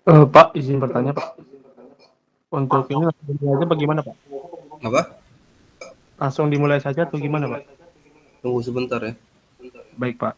Pak, izin bertanya, Pak. Untuk ini langsung dimulai aja apa gimana, Pak? Apa? Langsung dimulai saja atau gimana, Pak? Tunggu sebentar ya. Baik, Pak.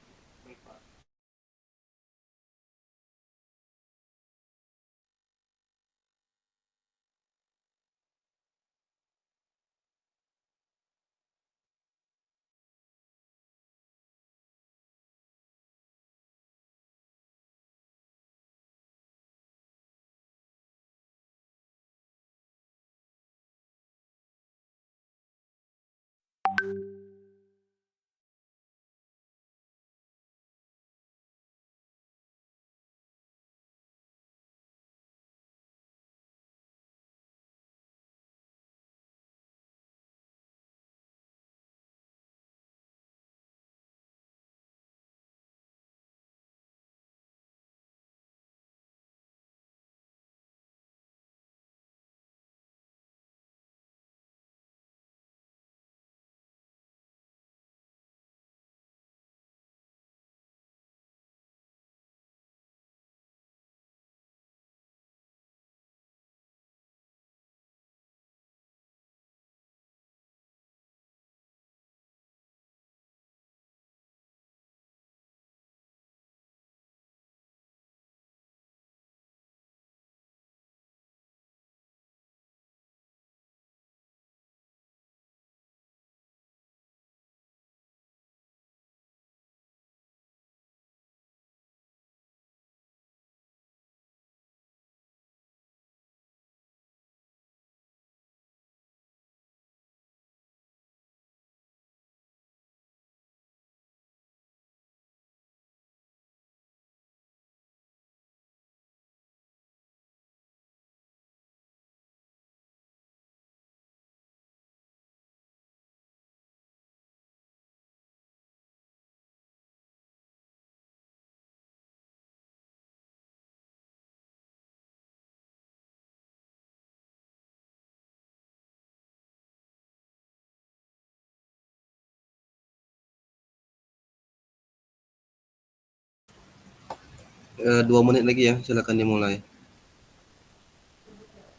Dua menit lagi ya, silakan dimulai.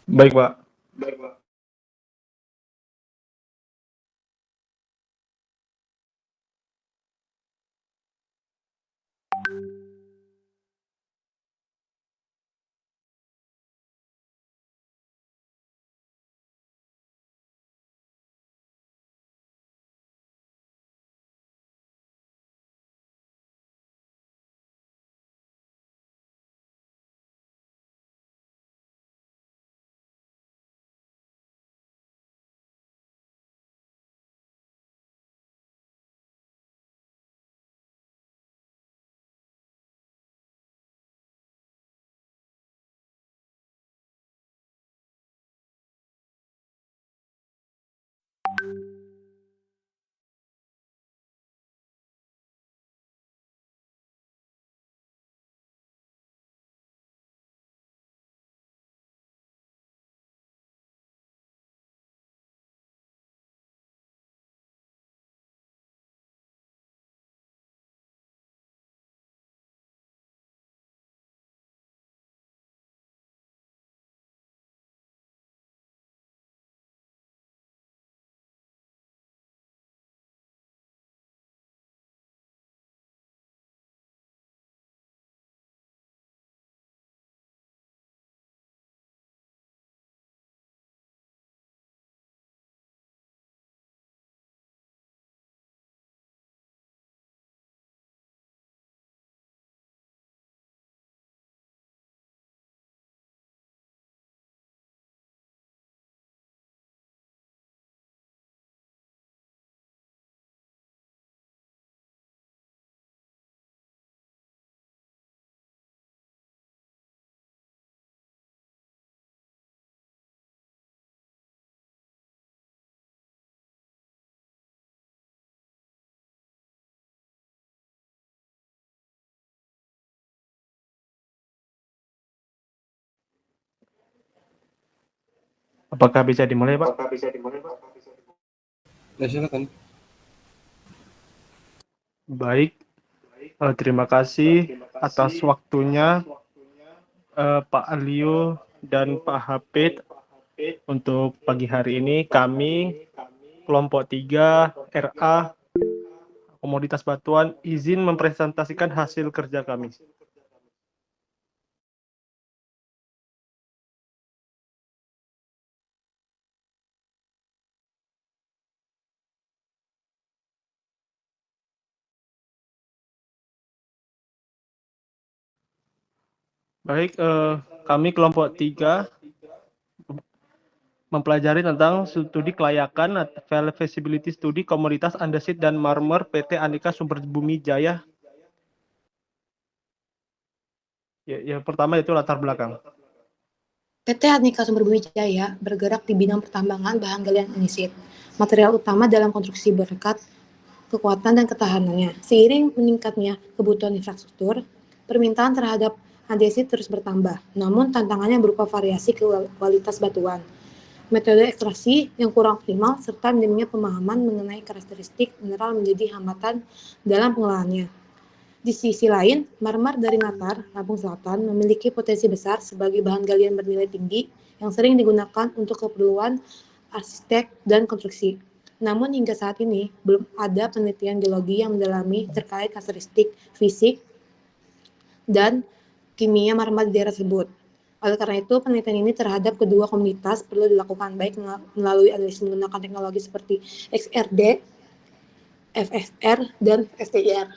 Baik, Pak. Apakah bisa dimulai, Pak? Ya, silakan. Baik. Terima kasih atas waktunya Pak Alio dan Pak Hafid. Untuk pagi hari ini kami kelompok 3 RA Komoditas Batuan izin mempresentasikan hasil kerja kami. Baik, kami kelompok 3 mempelajari tentang studi kelayakan feasibility study komoditas andesit dan marmer PT Aneka Sumber Bumi Jaya. Yang pertama yaitu latar belakang. PT Aneka Sumber Bumi Jaya bergerak di bidang pertambangan bahan galian andesit, material utama dalam konstruksi berkat kekuatan dan ketahanannya. Seiring meningkatnya kebutuhan infrastruktur, permintaan terhadap andesit terus bertambah. Namun tantangannya berupa variasi kualitas batuan, metode ekstraksi yang kurang optimal, serta minimnya pemahaman mengenai karakteristik mineral menjadi hambatan dalam pengelolaannya. Di sisi lain, marmer dari Natar, Lampung Selatan, memiliki potensi besar sebagai bahan galian bernilai tinggi yang sering digunakan untuk keperluan arsitek dan konstruksi. Namun hingga saat ini, belum ada penelitian geologi yang mendalami terkait karakteristik fisik dan kimia marmer di daerah tersebut. Oleh karena itu, penelitian ini terhadap kedua komunitas perlu dilakukan baik melalui analisis menggunakan teknologi seperti XRD, FSR, dan STIR.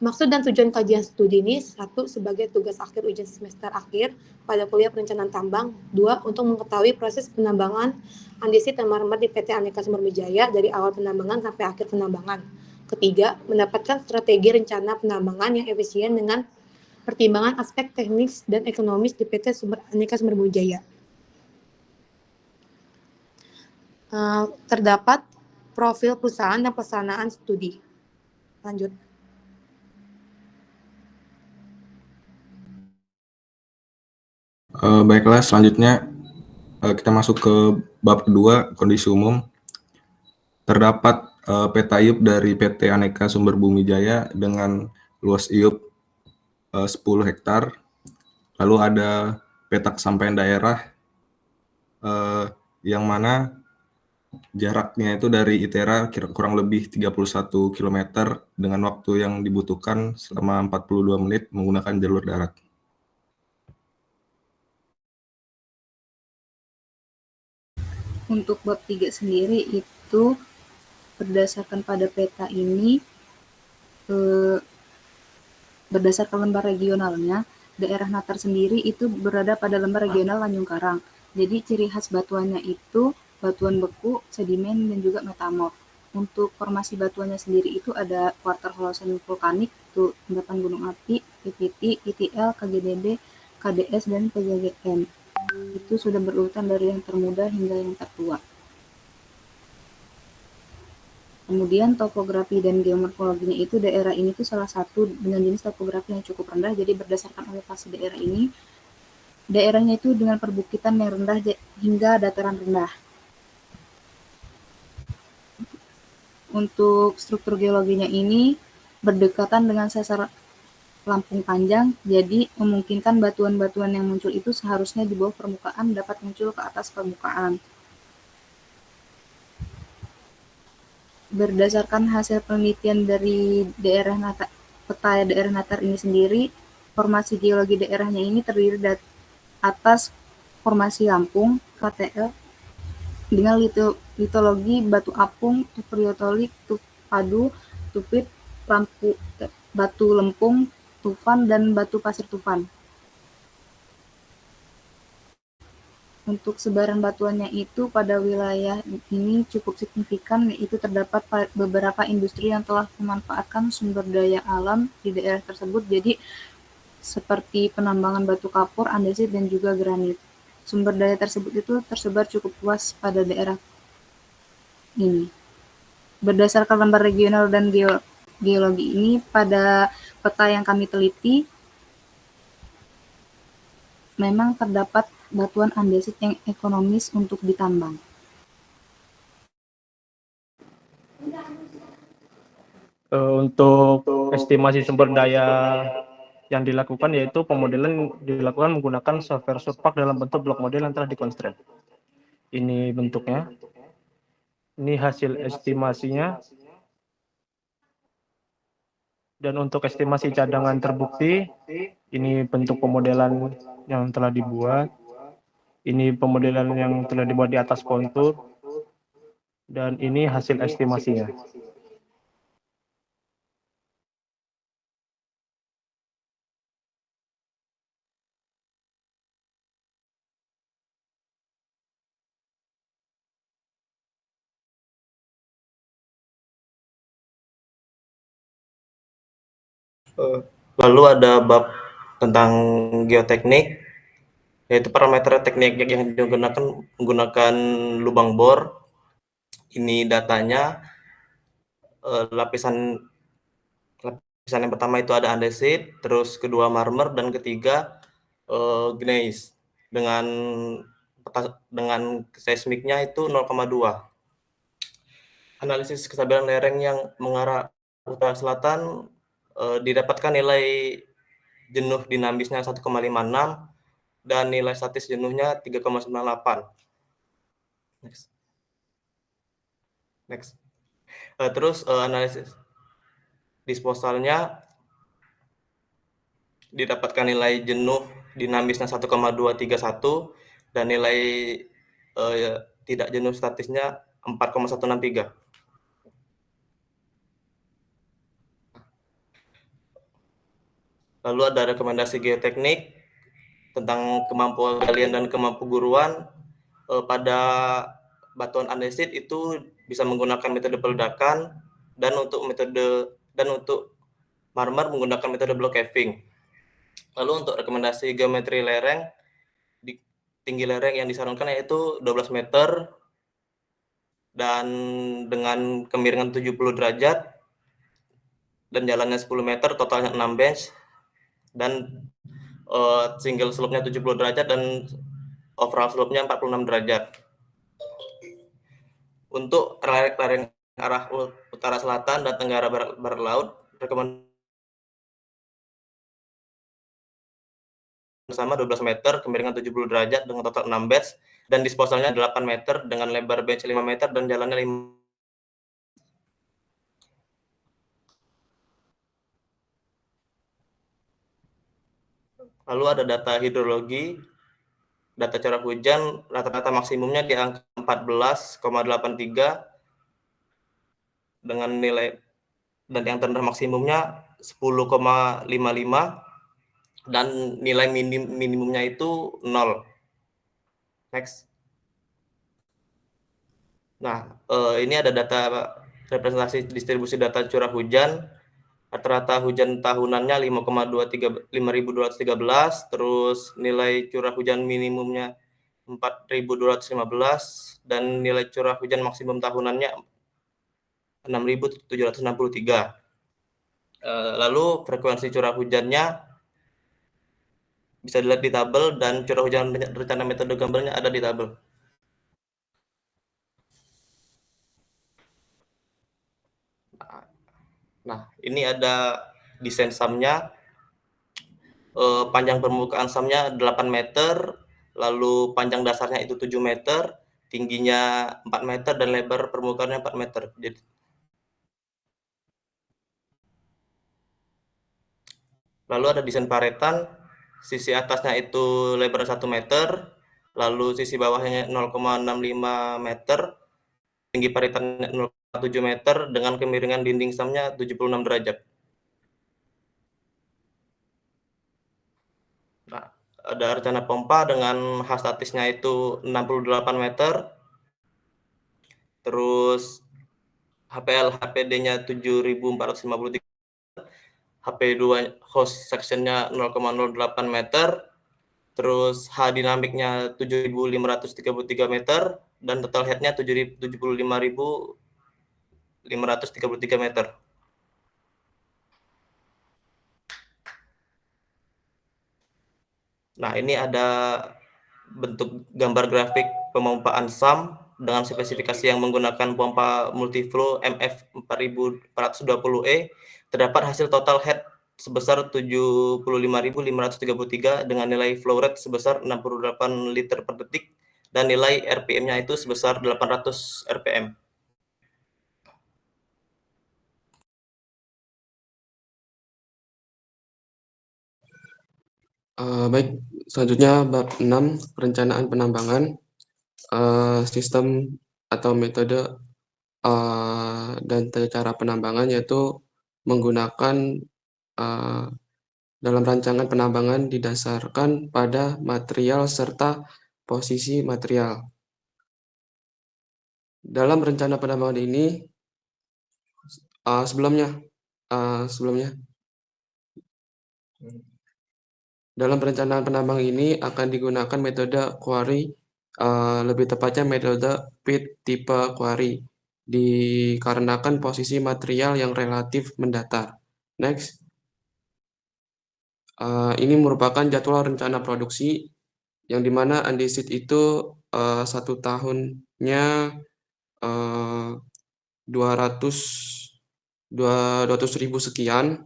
Maksud dan tujuan kajian studi ini, 1. Sebagai tugas akhir ujian semester akhir pada kuliah perencanaan tambang. 2. Untuk mengetahui proses penambangan andesit dan marmer di PT Aneka Sumber Jaya dari awal penambangan sampai akhir penambangan. 3. Mendapatkan strategi rencana penambangan yang efisien dengan pertimbangan aspek teknis dan ekonomis di PT Aneka Sumber Jaya. Terdapat profil perusahaan dan pelaksanaan studi. Lanjut. Baiklah, selanjutnya kita masuk ke bab kedua, kondisi umum. Terdapat peta IUP dari PT Aneka Sumber Bumi Jaya dengan luas IUP 10 hektar. Lalu ada peta kesampaian daerah yang mana jaraknya itu dari ITERA kurang lebih 31 km dengan waktu yang dibutuhkan selama 42 menit menggunakan jalur darat. Untuk bab 3 sendiri itu berdasarkan pada peta ini, berdasarkan lembah regionalnya, daerah Natar sendiri itu berada pada lembah regional Tanjung Karang. Jadi ciri khas batuannya itu batuan beku, sedimen, dan juga metamorf. Untuk formasi batuannya sendiri itu ada quarter holosan vulkanik, itu endapan gunung api, PPT, ITL, KGDD, KDS, dan PJGM. Itu sudah berurutan dari yang termuda hingga yang tertua. Kemudian topografi dan geomorfologinya itu daerah ini tuh salah satu dengan jenis topografi yang cukup rendah. Jadi berdasarkan elevasi daerah ini, daerahnya itu dengan perbukitan yang rendah hingga dataran rendah. Untuk struktur geologinya ini berdekatan dengan sesar Lampung Panjang, jadi memungkinkan batuan-batuan yang muncul itu seharusnya di bawah permukaan dapat muncul ke atas permukaan. Berdasarkan hasil penelitian dari peta daerah Natar ini sendiri, formasi geologi daerahnya ini terdiri dari atas formasi Lampung, KTL, dengan litologi batu apung, tufriotolik, tufpadu, tupit, batu lempung, tufan, dan batu pasir tufan. Untuk sebaran batuannya itu pada wilayah ini cukup signifikan, yaitu terdapat beberapa industri yang telah memanfaatkan sumber daya alam di daerah tersebut, jadi seperti penambangan batu kapur, andesit, dan juga granit. Sumber daya tersebut itu tersebar cukup luas pada daerah ini. Berdasarkan lembar regional dan geologi ini, pada peta yang kami teliti, memang terdapat batuan andesit yang ekonomis untuk ditambang. Untuk estimasi sumber daya Yang dilakukan yaitu pemodelan dilakukan menggunakan software Surpak dalam bentuk blok model yang telah dikonstrain. Ini bentuknya. Ini hasil estimasinya. Dan untuk estimasi cadangan terbukti, ini bentuk pemodelan yang telah dibuat. Ini pemodelan yang telah dibuat di atas kontur. Dan ini hasil estimasinya. Lalu ada bab tentang geoteknik, yaitu parameter teknik yang digunakan menggunakan lubang bor. Ini datanya lapisan yang pertama itu ada andesit, terus kedua marmer, dan ketiga gneiss dengan seismiknya itu 0,2. Analisis kestabilan lereng yang mengarah utara selatan didapatkan nilai jenuh dinamisnya 1,56 dan nilai statis jenuhnya 3,98. Next. Terus analisis disposalnya didapatkan nilai jenuh dinamisnya 1,231 dan nilai tidak jenuh statisnya 4,163. Lalu ada rekomendasi geoteknik tentang kemampuan galian dan kemampuan guruan. Pada batuan andesit itu bisa menggunakan metode peledakan, dan untuk marmer menggunakan metode block caving. Lalu untuk rekomendasi geometri lereng, tinggi lereng yang disarankan yaitu 12 meter dan dengan kemiringan 70 derajat dan jalannya 10 meter, totalnya 6 bench, dan single slope-nya 70 derajat dan overall slope-nya 46 derajat. Untuk lereng arah utara selatan dan tenggara barat laut, rekomendasi sama 12 meter, kemiringan 70 derajat dengan total 6 bench, dan disposalnya 8 meter dengan lebar bench 5 meter dan jalannya 5. Lalu ada data hidrologi, data curah hujan, rata-rata maksimumnya di angka 14,83 dengan nilai, dan yang terendah maksimumnya 10,55 dan nilai minimumnya itu 0. Next. Nah, ini ada data representasi distribusi data curah hujan. Rata-rata hujan tahunannya 5.213, terus nilai curah hujan minimumnya 4.215 dan nilai curah hujan maksimum tahunannya 6.763. Lalu frekuensi curah hujannya bisa dilihat di tabel, dan curah hujan rencana metode gambarnya ada di tabel. Nah, ini ada desain SAM-nya. Panjang permukaan SAM-nya 8 meter, lalu panjang dasarnya itu 7 meter, tingginya 4 meter, dan lebar permukaannya 4 meter. Lalu ada desain paretan, sisi atasnya itu lebar 1 meter, lalu sisi bawahnya 0,65 meter, tinggi paretannya 0,7 meter, dengan kemiringan dinding SAM-nya 76 derajat. Nah, ada rencana pompa dengan H statisnya itu 68 meter, terus HPL HPD-nya 7.453, HP2 host section-nya 0,08 meter, terus H dinamiknya 7.533 meter, dan total head-nya 75.533 meter. Nah, ini ada bentuk gambar grafik pemompaan SAM dengan spesifikasi yang menggunakan pompa multiflow MF 4420E. Terdapat hasil total head sebesar 75.533 dengan nilai flow rate sebesar 68 liter per detik dan nilai RPM-nya itu sebesar 800 RPM. Baik, selanjutnya bab 6 perencanaan penambangan, sistem atau metode dan cara penambangan, yaitu menggunakan dalam rancangan penambangan didasarkan pada material serta posisi material. Dalam rencana penambangan ini sebelumnya dalam perencanaan penambang ini akan digunakan metode quarry, lebih tepatnya metode pit tipe quarry, dikarenakan posisi material yang relatif mendatar. Next. Ini merupakan jadwal rencana produksi yang dimana andesit itu 1 tahunnya 200.000 sekian.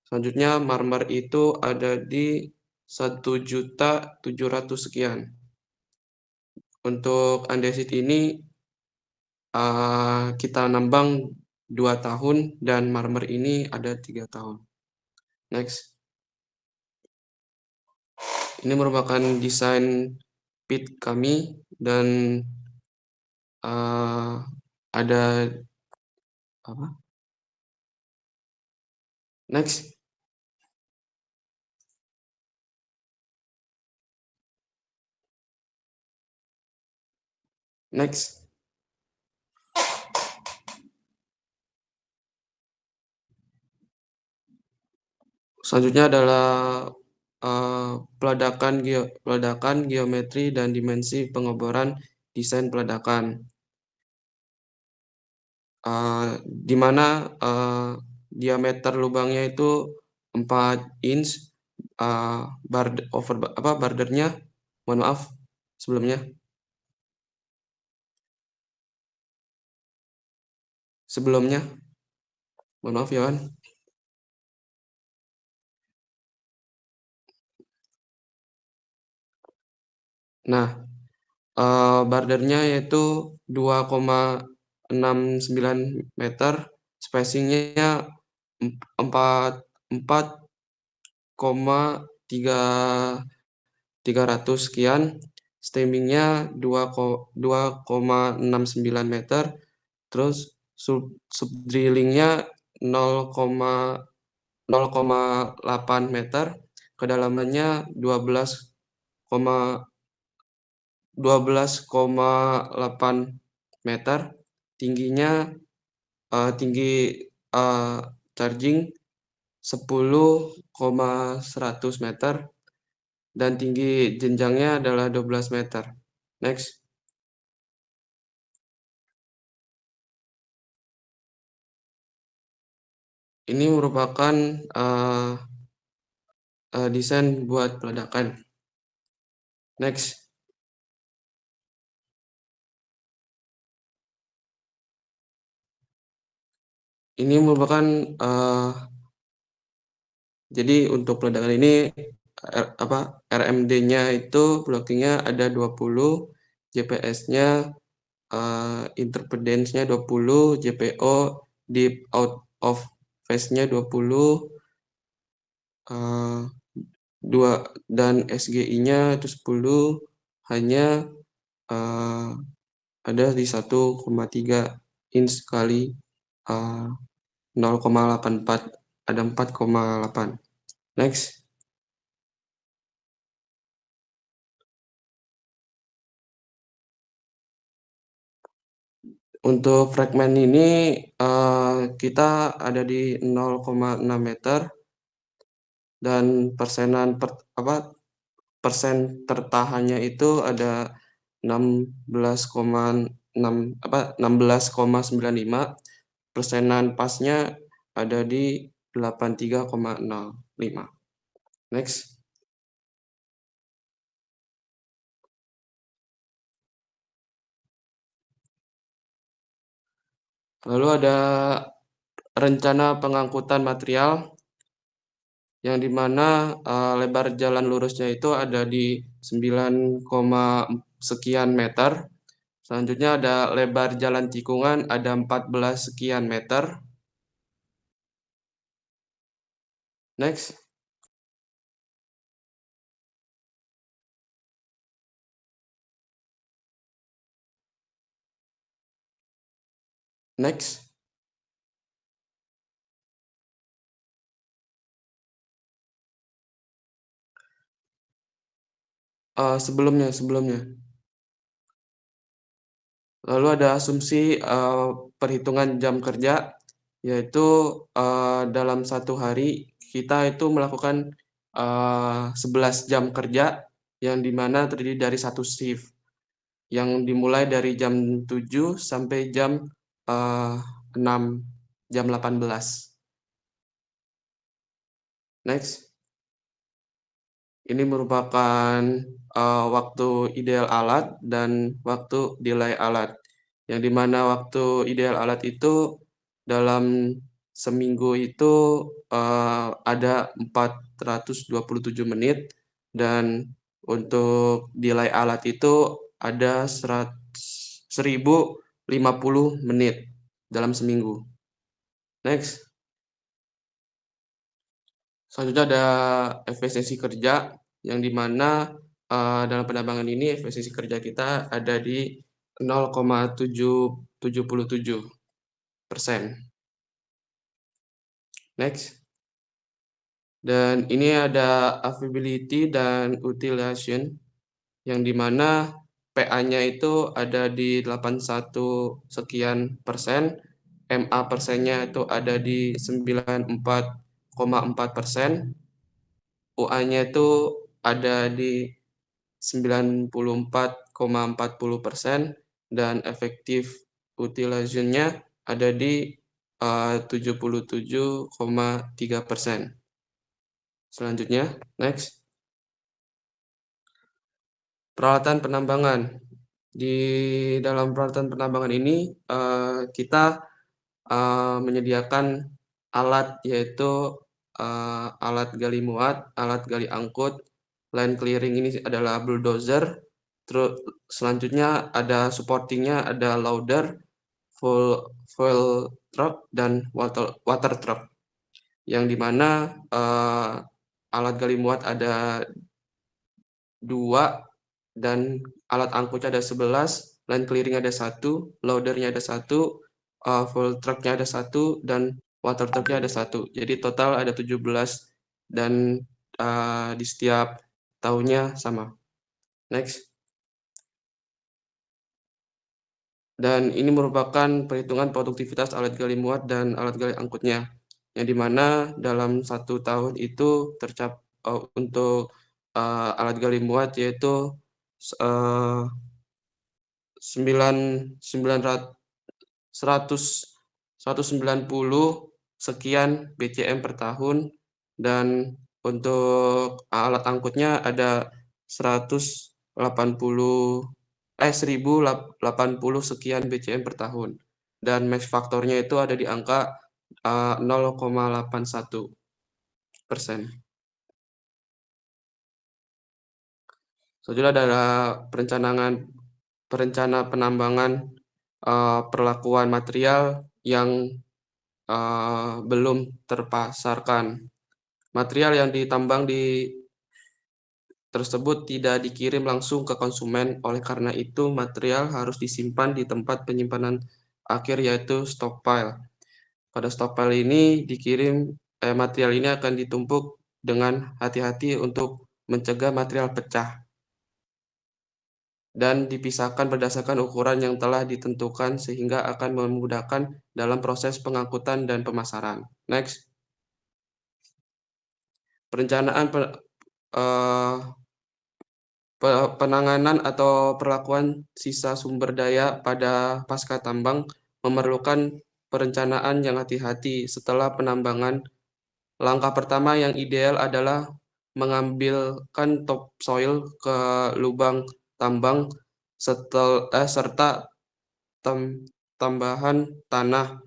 Selanjutnya marmer itu ada di 1.700.000 sekian. Untuk andesit ini kita nambang 2 tahun dan marmer ini ada 3 tahun. Next. Ini merupakan desain pit kami dan ada apa? Next. Next. Selanjutnya adalah peledakan, geometri, dan dimensi pengeboran desain peledakan. Di mana diameter lubangnya itu 4 inch, bardernya, mohon maaf sebelumnya. Mohon maaf ya, Wan. Nah, bardernya yaitu 2,69 meter, spacingnya 4,300 sekian, stemmingnya 2,69 meter, terus subdrillingnya 0,8 meter, kedalamannya 12,8 meter, tingginya tinggi charging 10,100 meter, dan tinggi jenjangnya adalah 12 meter. Next. Ini merupakan desain buat peledakan. Next. Ini merupakan jadi untuk peledakan ini RMD-nya itu blockingnya ada 20, JPS-nya interpretance-nya 20, JPO deep out of phase-nya 20, dan SGI-nya itu 10, hanya ada di 1,3 inch kali 0,84, ada 4,8. Next. Untuk fragmen ini kita ada di 0,6 meter dan persen tertahannya itu ada 16,95, persenan pasnya ada di 83,05. Next. Lalu ada rencana pengangkutan material. yang dimana lebar jalan lurusnya itu ada di 9, sekian meter. Selanjutnya ada lebar jalan tikungan ada 14 sekian meter. Next. Next. Sebelumnya. Lalu ada asumsi perhitungan jam kerja, yaitu dalam satu hari kita itu melakukan 11 jam kerja, yang dimana terdiri dari satu shift, yang dimulai dari jam 7 sampai jam 6, jam 18. Next. Ini merupakan waktu ideal alat dan waktu delay alat, yang dimana waktu ideal alat itu dalam seminggu itu ada 427 menit, dan untuk delay alat itu ada 1050 menit dalam seminggu. Next. Selanjutnya ada efisiensi kerja, yang dimana dalam penambangan ini efisiensi kerja kita ada di 0,777%. Next. Dan ini ada availability dan utilization, yang dimana PA-nya itu ada di 81 sekian persen, MA persennya itu ada di 94,4%, UA-nya itu ada di 94,40%, dan efektif utilization-nya ada di 77,3%. Selanjutnya, next. Peralatan penambangan. Di dalam peralatan penambangan ini kita menyediakan alat, yaitu alat gali muat, alat gali angkut. Land clearing ini adalah bulldozer. Terus selanjutnya ada supportingnya, ada loader, fuel truck, dan water truck, yang dimana alat gali muat ada 2, dan alat angkutnya ada 11, land clearing ada 1, loadernya ada 1, fuel trucknya ada 1, dan water trucknya ada 1. Jadi total ada 17, dan di setiap tahunnya sama. Next. Dan ini merupakan perhitungan produktivitas alat gali muat dan alat gali angkutnya, yang dimana dalam satu tahun itu untuk alat gali muat yaitu 190 sekian BCM per tahun, dan untuk alat angkutnya ada 1080 sekian BCM per tahun, dan max faktornya itu ada di angka 0,81%. Selanjutnya adalah perencana penambangan perlakuan material yang belum terpasarkan. Material yang ditambang tersebut tidak dikirim langsung ke konsumen, oleh karena itu material harus disimpan di tempat penyimpanan akhir, yaitu stockpile. Pada stockpile ini material ini akan ditumpuk dengan hati-hati untuk mencegah material pecah, dan dipisahkan berdasarkan ukuran yang telah ditentukan, sehingga akan memudahkan dalam proses pengangkutan dan pemasaran. Next. Perencanaan penanganan atau perlakuan sisa sumber daya pada pasca tambang memerlukan perencanaan yang hati-hati setelah penambangan. Langkah pertama yang ideal adalah mengambilkan topsoil ke lubang tambang serta tambahan tanah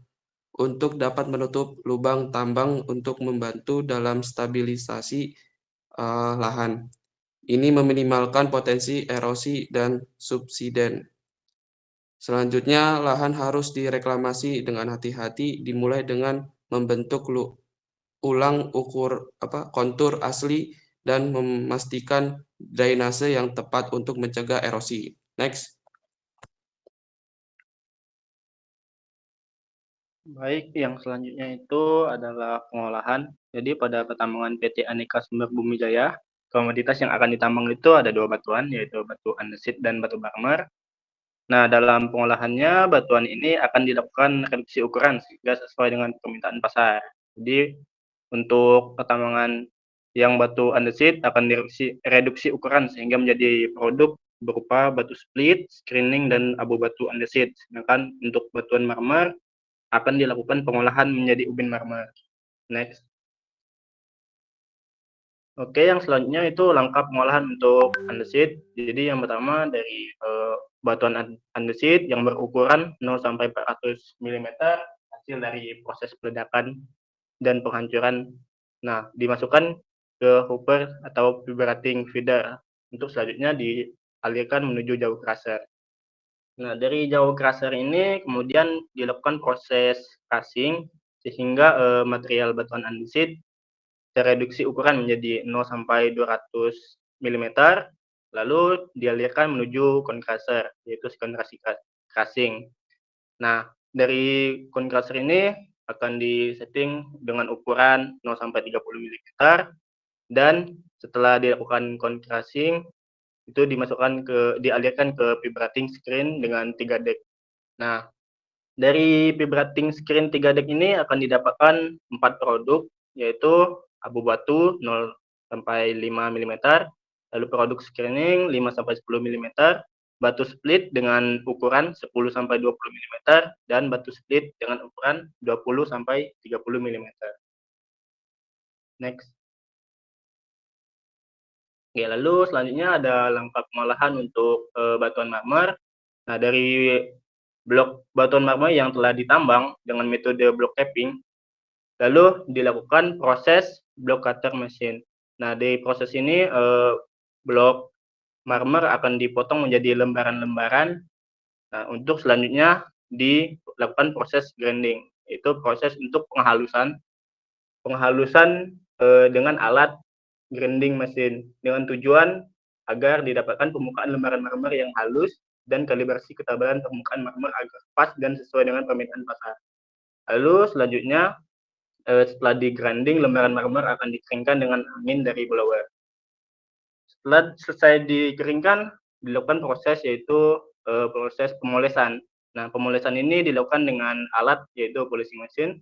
untuk dapat menutup lubang tambang untuk membantu dalam stabilisasi lahan. Ini meminimalkan potensi erosi dan subsiden. Selanjutnya, lahan harus direklamasi dengan hati-hati, dimulai dengan membentuk kontur asli dan memastikan drainase yang tepat untuk mencegah erosi. Next. Baik, yang selanjutnya itu adalah pengolahan. Jadi pada pertambangan PT Aneka Sumber Bumi Jaya, komoditas yang akan ditambang itu ada 2 batuan, yaitu batu andesit dan batu marmer. Nah, dalam pengolahannya, batuan ini akan dilakukan reduksi ukuran sehingga sesuai dengan permintaan pasar. Jadi, untuk pertambangan yang batu andesit akan reduksi ukuran sehingga menjadi produk berupa batu split, screening, dan abu batu andesit. Sedangkan untuk batuan marmer akan dilakukan pengolahan menjadi ubin marmer. Next. Oke, yang selanjutnya itu langkah pengolahan untuk andesit. Jadi yang pertama dari batuan andesit yang berukuran 0 sampai 400 mm hasil dari proses peledakan dan penghancuran. Nah, dimasukkan ke hopper atau vibrating feeder untuk selanjutnya dialirkan menuju jauh crusher. Nah, dari jauh crusher ini kemudian dilakukan proses crushing sehingga material batuan andesit tereduksi ukuran menjadi 0 sampai 200 mm, lalu dialirkan menuju cone crusher, yaitu konsentrasi crushing. Nah, dari cone crusher ini akan disetting dengan ukuran 0 sampai 30 mm, dan setelah dilakukan cone crushing, itu dialirkan ke vibrating screen dengan 3 deck. Nah, dari vibrating screen 3 deck ini akan didapatkan 4 produk, yaitu abu batu 0 sampai 5 mm, lalu produk screening 5 sampai 10 mm, batu split dengan ukuran 10 sampai 20 mm, dan batu split dengan ukuran 20 sampai 30 mm. Next. Oke, lalu selanjutnya ada langkah pengolahan untuk batuan marmer. Nah, dari blok batuan marmer yang telah ditambang dengan metode block capping, lalu dilakukan proses block cutter machine. Nah, di proses ini blok marmer akan dipotong menjadi lembaran-lembaran. Nah, untuk selanjutnya dilakukan proses grinding, yaitu proses untuk penghalusan dengan alat grinding mesin dengan tujuan agar didapatkan permukaan lembaran marmer yang halus dan kalibrasi ketebalan permukaan marmer agar pas dan sesuai dengan permintaan pasar. Lalu selanjutnya setelah di-grinding, lembaran marmer akan dikeringkan dengan angin dari blower. Setelah selesai dikeringkan, dilakukan proses yaitu proses pemolesan. Nah, pemolesan ini dilakukan dengan alat yaitu polishing machine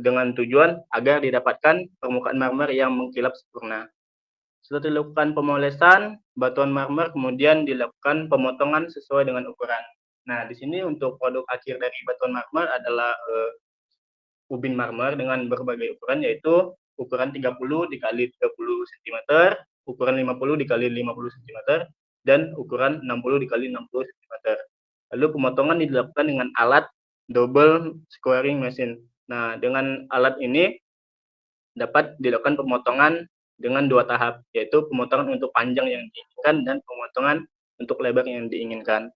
dengan tujuan agar didapatkan permukaan marmer yang mengkilap sempurna. Setelah dilakukan pemolesan, batuan marmer kemudian dilakukan pemotongan sesuai dengan ukuran. Nah, di sini untuk produk akhir dari batuan marmer adalah ubin marmer dengan berbagai ukuran, yaitu ukuran 30 dikali 30 cm, ukuran 50 dikali 50 cm, dan ukuran 60 dikali 60 cm. Lalu pemotongan dilakukan dengan alat double squaring machine. Nah, dengan alat ini dapat dilakukan pemotongan dengan 2 tahap, yaitu pemotongan untuk panjang yang diinginkan dan pemotongan untuk lebar yang diinginkan.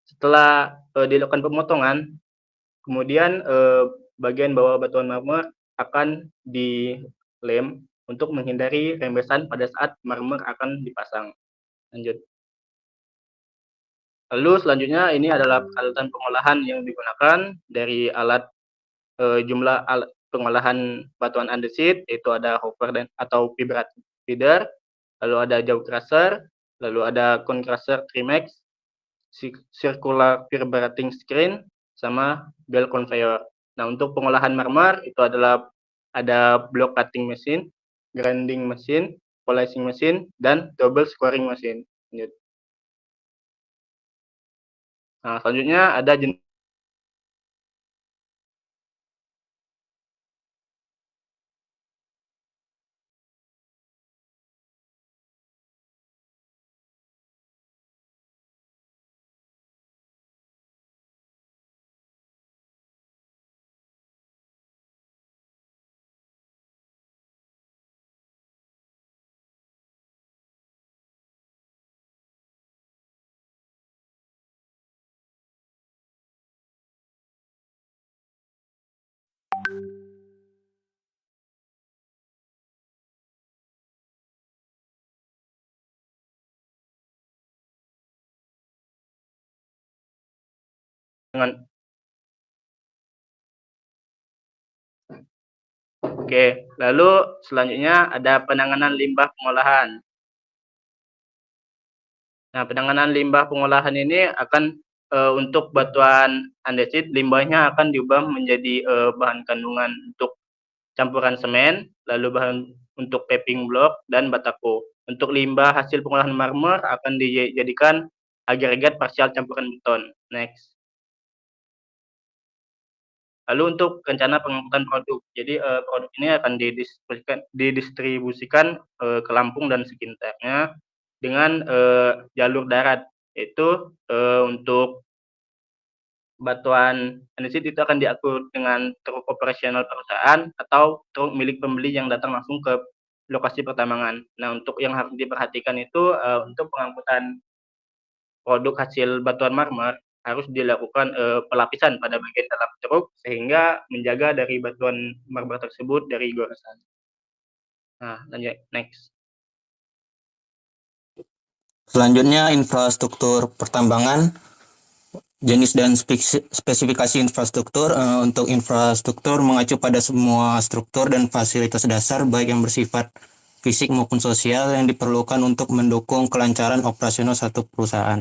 Setelah dilakukan pemotongan, kemudian bagian bawah batuan marmer akan dilem untuk menghindari rembesan pada saat marmer akan dipasang. Lanjut. Lalu selanjutnya ini adalah peralatan pengolahan yang digunakan dari alat jumlah alat pengolahan batuan andesit, yaitu ada hopper atau vibrating feeder, lalu ada jaw crusher, lalu ada cone crusher Trimax, circular vibrating screen, sama bell conveyor. Nah, untuk pengolahan marmer itu adalah ada block cutting machine, grinding machine, polishing machine, dan double squaring machine. Nah, selanjutnya ada jenis dengan Oke, lalu selanjutnya ada penanganan limbah pengolahan. Nah, penanganan limbah pengolahan ini akan untuk batuan andesit, limbahnya akan diubah menjadi bahan kandungan untuk campuran semen, lalu bahan untuk paving block dan batako. Untuk limbah hasil pengolahan marmer akan dijadikan agregat parsial campuran beton. Next. Lalu untuk rencana pengangkutan produk, jadi produk ini akan didistribusikan ke Lampung dan sekitarnya dengan jalur darat, yaitu untuk batuan andesit itu akan diatur dengan truk operasional perusahaan atau truk milik pembeli yang datang langsung ke lokasi pertambangan. Nah, untuk yang harus diperhatikan itu untuk pengangkutan produk hasil batuan marmer harus dilakukan pelapisan pada bagian dalam truk sehingga menjaga dari batuan marmer tersebut dari goresan. Nah, lanjut next. Selanjutnya infrastruktur pertambangan, jenis dan spesifikasi infrastruktur. Untuk infrastruktur mengacu pada semua struktur dan fasilitas dasar baik yang bersifat fisik maupun sosial yang diperlukan untuk mendukung kelancaran operasional satu perusahaan.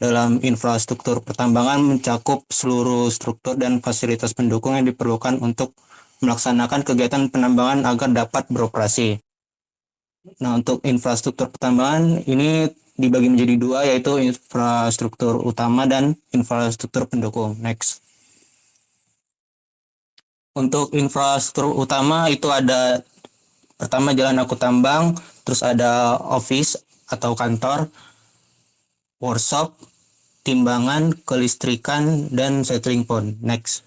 Dalam infrastruktur pertambangan mencakup seluruh struktur dan fasilitas pendukung yang diperlukan untuk melaksanakan kegiatan penambangan agar dapat beroperasi. Nah, untuk infrastruktur pertambangan ini dibagi menjadi dua, yaitu infrastruktur utama dan infrastruktur pendukung. Next. Untuk infrastruktur utama itu ada pertama jalan angkut tambang, terus ada office atau kantor, workshop, timbangan, kelistrikan, dan settling pond. Next.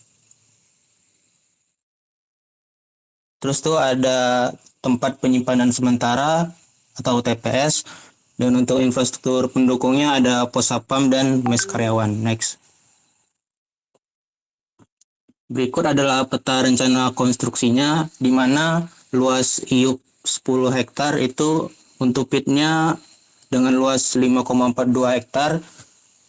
Terus tuh ada tempat penyimpanan sementara atau TPS, dan untuk infrastruktur pendukungnya ada pos satpam dan mes karyawan. Next. Berikut adalah peta rencana konstruksinya, di mana luas IUP 10 hektar itu untuk pitnya dengan luas 5,42 hektar,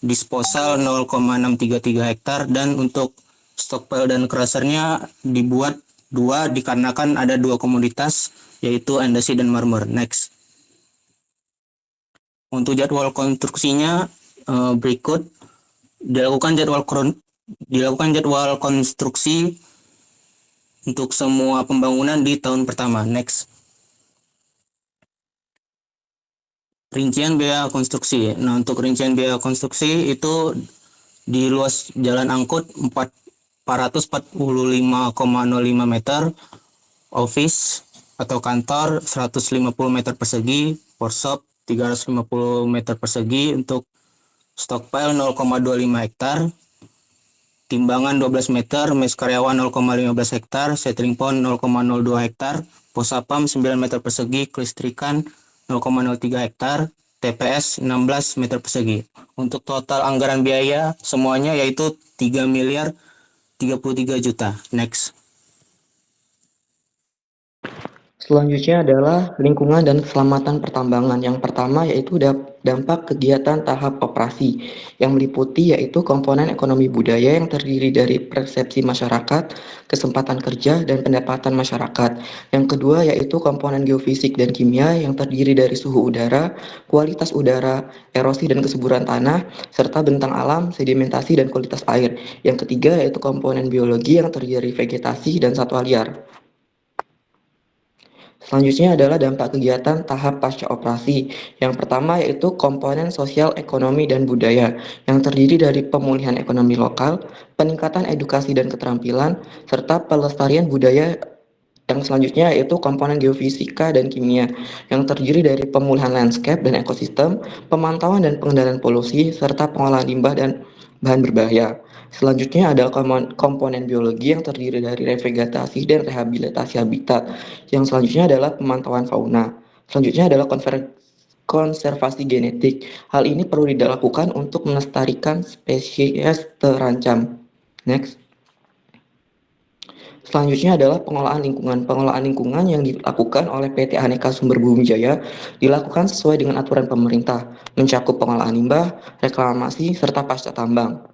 disposal 0,633 hektar, dan untuk stockpile dan crushernya dibuat dua dikarenakan ada dua komoditas, yaitu andesit dan marmer. Next. Untuk jadwal konstruksinya berikut dilakukan jadwal konstruksi untuk semua pembangunan di tahun pertama. Next. Rincian biaya konstruksi. Nah, untuk rincian biaya konstruksi itu di luas jalan angkut 445,05 meter, office atau kantor 150 meter persegi, workshop 350 meter persegi, untuk stockpile 0,25 hektar, timbangan 12 meter, mes karyawan 0,15 hektar, settling pond 0,02 hektar, pos satpam 9 meter persegi, kelistrikan 0,03 hektar, TPS 16 meter persegi. Untuk total anggaran biaya semuanya yaitu 3 miliar 33 juta. Next. Selanjutnya adalah lingkungan dan keselamatan pertambangan. Yang pertama yaitu dampak kegiatan tahap operasi yang meliputi yaitu komponen ekonomi budaya yang terdiri dari persepsi masyarakat, kesempatan kerja, dan pendapatan masyarakat. Yang kedua yaitu komponen geofisik dan kimia yang terdiri dari suhu udara, kualitas udara, erosi dan kesuburan tanah, serta bentang alam, sedimentasi, dan kualitas air. Yang ketiga yaitu komponen biologi yang terdiri dari vegetasi dan satwa liar. Selanjutnya adalah dampak kegiatan tahap pasca operasi. Yang pertama yaitu komponen sosial, ekonomi, dan budaya yang terdiri dari pemulihan ekonomi lokal, peningkatan edukasi dan keterampilan, serta pelestarian budaya. Yang selanjutnya yaitu komponen geofisika dan kimia yang terdiri dari pemulihan landscape dan ekosistem, pemantauan dan pengendalian polusi, serta pengolahan limbah dan bahan berbahaya. Selanjutnya adalah komponen biologi yang terdiri dari revegetasi dan rehabilitasi habitat. Yang selanjutnya adalah pemantauan fauna. Selanjutnya adalah konservasi genetik. Hal ini perlu dilakukan untuk melestarikan spesies terancam. Next. Selanjutnya adalah pengolahan lingkungan. Pengolahan lingkungan yang dilakukan oleh PT Aneka Sumber Bumi Jaya dilakukan sesuai dengan aturan pemerintah, mencakup pengolahan limbah, reklamasi, serta pasca tambang.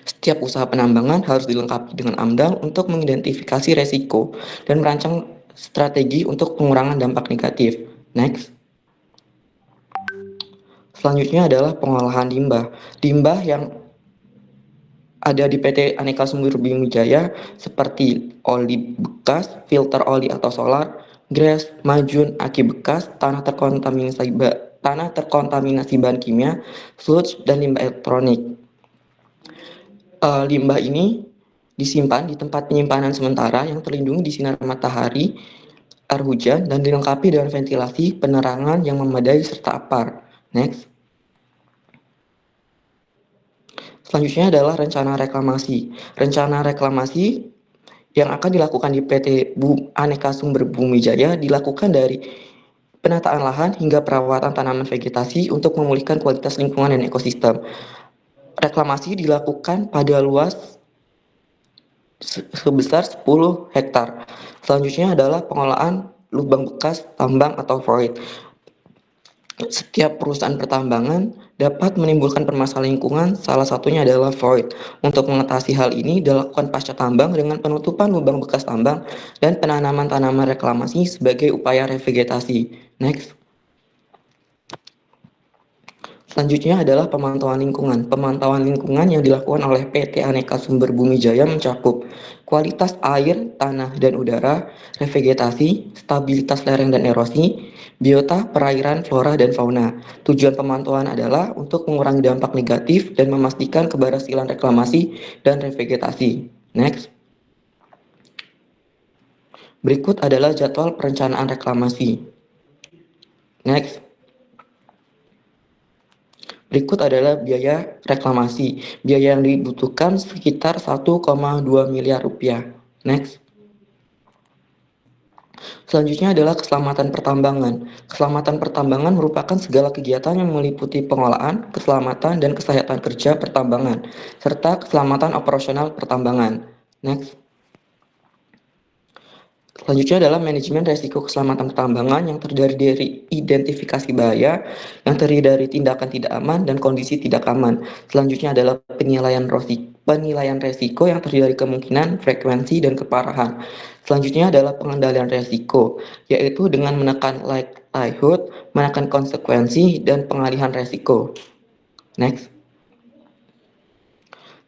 Setiap usaha penambangan harus dilengkapi dengan AMDAL untuk mengidentifikasi resiko dan merancang strategi untuk pengurangan dampak negatif. Next. Selanjutnya adalah pengolahan limbah. Limbah yang ada di PT Aneka Sumber Bumi Jaya seperti oli bekas, filter oli atau solar, gres, majun, aki bekas, tanah terkontaminasi bahan kimia, sludge, dan limbah elektronik. Limbah ini disimpan di tempat penyimpanan sementara yang terlindungi di sinar matahari, air hujan, dan dilengkapi dengan ventilasi, penerangan yang memadai, serta APAR. Next. Selanjutnya adalah rencana reklamasi. Rencana reklamasi yang akan dilakukan di PT Aneka Sumber Bumi Jaya dilakukan dari penataan lahan hingga perawatan tanaman vegetasi untuk memulihkan kualitas lingkungan dan ekosistem. Reklamasi dilakukan pada luas sebesar 10 hektar. Selanjutnya adalah pengolahan lubang bekas tambang atau void. Setiap perusahaan pertambangan dapat menimbulkan permasalahan lingkungan, salah satunya adalah void. Untuk mengatasi hal ini dilakukan pasca tambang dengan penutupan lubang bekas tambang dan penanaman tanaman reklamasi sebagai upaya revegetasi. Next. Selanjutnya adalah pemantauan lingkungan. Pemantauan lingkungan yang dilakukan oleh PT Aneka Sumber Bumi Jaya mencakup kualitas air, tanah, dan udara, revegetasi, stabilitas lereng dan erosi, biota, perairan, flora, dan fauna. Tujuan pemantauan adalah untuk mengurangi dampak negatif dan memastikan keberhasilan reklamasi dan revegetasi. Next. Berikut adalah jadwal perencanaan reklamasi. Next. Berikut adalah biaya reklamasi. Biaya yang dibutuhkan sekitar 1,2 miliar rupiah. Next. Selanjutnya adalah keselamatan pertambangan. Keselamatan pertambangan merupakan segala kegiatan yang meliputi pengolahan, keselamatan, dan kesehatan kerja pertambangan, serta keselamatan operasional pertambangan. Next. Selanjutnya adalah manajemen resiko keselamatan pertambangan yang terdiri dari identifikasi bahaya, yang terdiri dari tindakan tidak aman dan kondisi tidak aman. Selanjutnya adalah penilaian resiko yang terdiri dari kemungkinan, frekuensi, dan keparahan. Selanjutnya adalah pengendalian resiko, yaitu dengan menekan likelihood, menekan konsekuensi, dan pengalihan resiko. Next.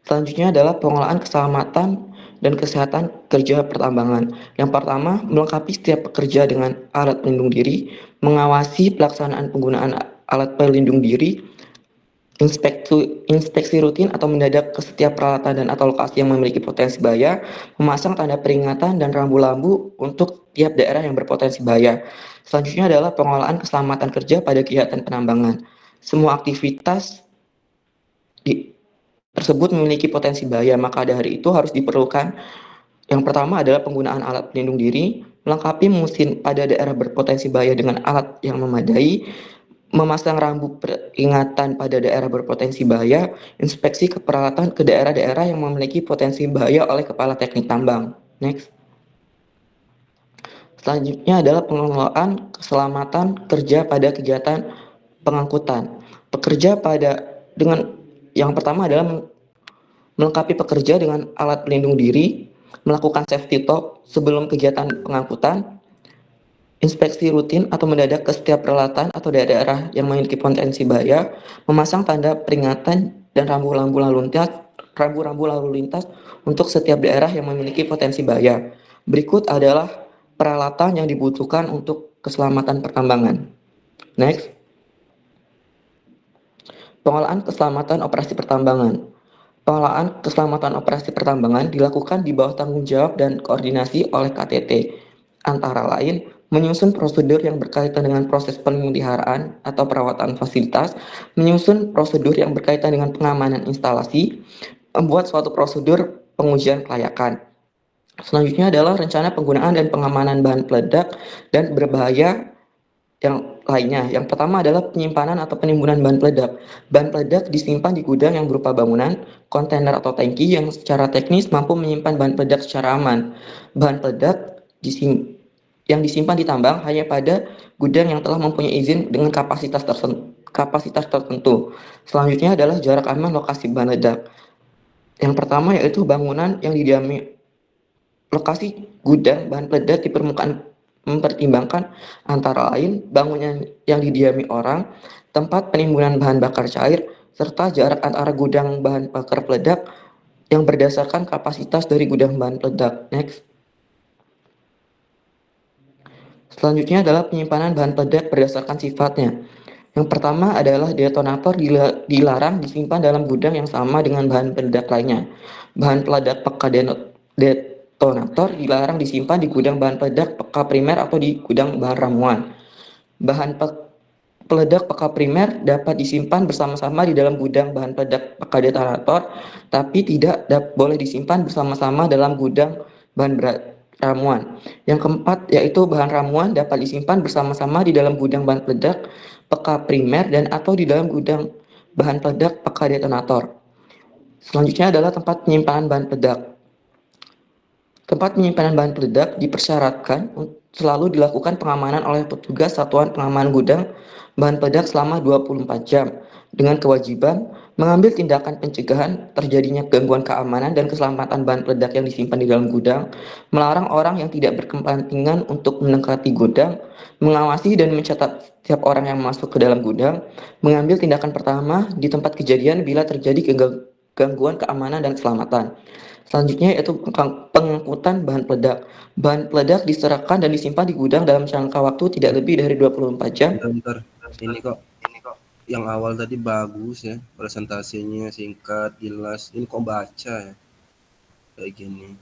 Selanjutnya adalah pengolahan keselamatan dan kesehatan kerja pertambangan. Yang pertama, melengkapi setiap pekerja dengan alat pelindung diri, mengawasi pelaksanaan penggunaan alat pelindung diri, inspeksi rutin atau mendadak ke setiap peralatan dan atau lokasi yang memiliki potensi bahaya, memasang tanda peringatan dan rambu-rambu untuk tiap daerah yang berpotensi bahaya. Selanjutnya adalah pengolahan keselamatan kerja pada kegiatan penambangan. Semua aktivitas tersebut memiliki potensi bahaya, maka dari itu harus diperlukan. Yang pertama adalah penggunaan alat pelindung diri, melengkapi mesin pada daerah berpotensi bahaya dengan alat yang memadai, memasang rambu peringatan pada daerah berpotensi bahaya, inspeksi keperalatan ke daerah-daerah yang memiliki potensi bahaya oleh kepala teknik tambang. Next. Selanjutnya adalah pengelolaan keselamatan kerja pada kegiatan pengangkutan. Yang pertama adalah melengkapi pekerja dengan alat pelindung diri, melakukan safety talk sebelum kegiatan pengangkutan, inspeksi rutin atau mendadak ke setiap peralatan atau daerah yang memiliki potensi bahaya, memasang tanda peringatan dan rambu-rambu lalu lintas untuk setiap daerah yang memiliki potensi bahaya. Berikut adalah peralatan yang dibutuhkan untuk keselamatan pertambangan. Next. Pengolahan keselamatan operasi pertambangan. Pengolahan keselamatan operasi pertambangan dilakukan di bawah tanggung jawab dan koordinasi oleh KTT, antara lain menyusun prosedur yang berkaitan dengan proses pemeliharaan atau perawatan fasilitas, menyusun prosedur yang berkaitan dengan pengamanan instalasi, membuat suatu prosedur pengujian kelayakan. Selanjutnya adalah rencana penggunaan dan pengamanan bahan peledak dan berbahaya yang lainnya. Yang pertama adalah penyimpanan atau penimbunan bahan peledak. Bahan peledak disimpan di gudang yang berupa bangunan, kontainer atau tangki yang secara teknis mampu menyimpan bahan peledak secara aman. Bahan peledak yang disimpan di tambang hanya pada gudang yang telah mempunyai izin dengan kapasitas tertentu. Selanjutnya adalah jarak aman lokasi bahan peledak. Yang pertama yaitu bangunan yang didiami lokasi gudang bahan peledak di permukaan mempertimbangkan antara lain bangunan yang didiami orang, tempat penimbunan bahan bakar cair, serta jarak antara gudang bahan bakar peledak yang berdasarkan kapasitas dari gudang bahan peledak. Next. Selanjutnya adalah penyimpanan bahan peledak berdasarkan sifatnya. Yang pertama adalah detonator dilarang disimpan dalam gudang yang sama dengan bahan peledak lainnya. Bahan peledak peka detonator dilarang disimpan di gudang bahan peledak peka primer atau di gudang bahan ramuan. Bahan peledak peka primer dapat disimpan bersama-sama di dalam gudang bahan peledak peka detonator, tapi tidak boleh disimpan bersama-sama dalam gudang bahan ramuan. Yang keempat yaitu bahan ramuan dapat disimpan bersama-sama di dalam gudang bahan peledak peka primer dan atau di dalam gudang bahan peledak peka detonator. Selanjutnya adalah tempat penyimpanan bahan peledak. Tempat penyimpanan bahan peledak dipersyaratkan selalu dilakukan pengamanan oleh petugas Satuan Pengamanan Gudang Bahan Peledak selama 24 jam dengan kewajiban mengambil tindakan pencegahan terjadinya gangguan keamanan dan keselamatan bahan peledak yang disimpan di dalam gudang, melarang orang yang tidak berkepentingan untuk mendekati gudang, mengawasi dan mencatat setiap orang yang masuk ke dalam gudang, mengambil tindakan pertama di tempat kejadian bila terjadi gangguan keamanan dan keselamatan. Selanjutnya yaitu pengangkutan bahan peledak. Bahan peledak diserahkan dan disimpan di gudang dalam jangka waktu tidak lebih dari 24 jam. Bentar. Ini kok yang awal tadi bagus ya, presentasinya singkat, jelas. Ini kok baca ya kayak gini.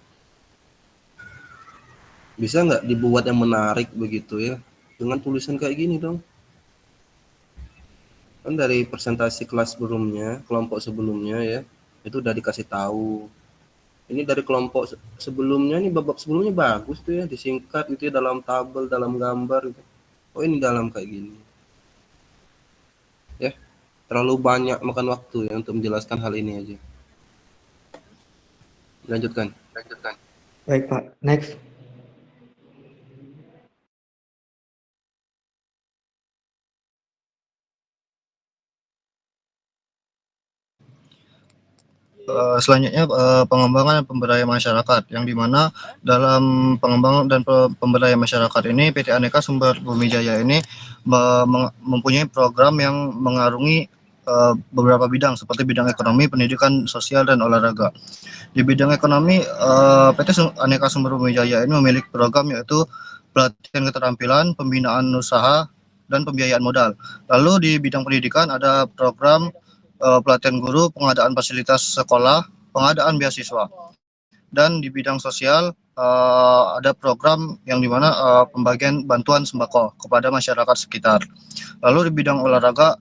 Bisa nggak dibuat yang menarik begitu ya, dengan tulisan kayak gini dong. Kan dari presentasi kelas sebelumnya, kelompok sebelumnya ya, itu udah dikasih tahu. Ini dari kelompok sebelumnya nih, babak sebelumnya bagus tuh ya, disingkat gitu ya, dalam tabel, dalam gambar gitu. Oh ini dalam kayak gini ya, terlalu banyak makan waktu ya untuk menjelaskan hal ini aja. Lanjutkan. Baik Pak, next. Selanjutnya pengembangan dan pemberdayaan masyarakat, yang dimana dalam pengembangan dan pemberdayaan masyarakat ini PT Aneka Sumber Bumi Jaya ini mempunyai program yang mengarungi beberapa bidang seperti bidang ekonomi, pendidikan, sosial, dan olahraga. Di bidang ekonomi, PT Aneka Sumber Bumi Jaya ini memiliki program yaitu pelatihan keterampilan, pembinaan usaha, dan pembiayaan modal. Lalu di bidang pendidikan ada program pelatihan guru, pengadaan fasilitas sekolah, pengadaan beasiswa. Dan di bidang sosial ada program yang dimana pembagian bantuan sembako kepada masyarakat sekitar. Lalu di bidang olahraga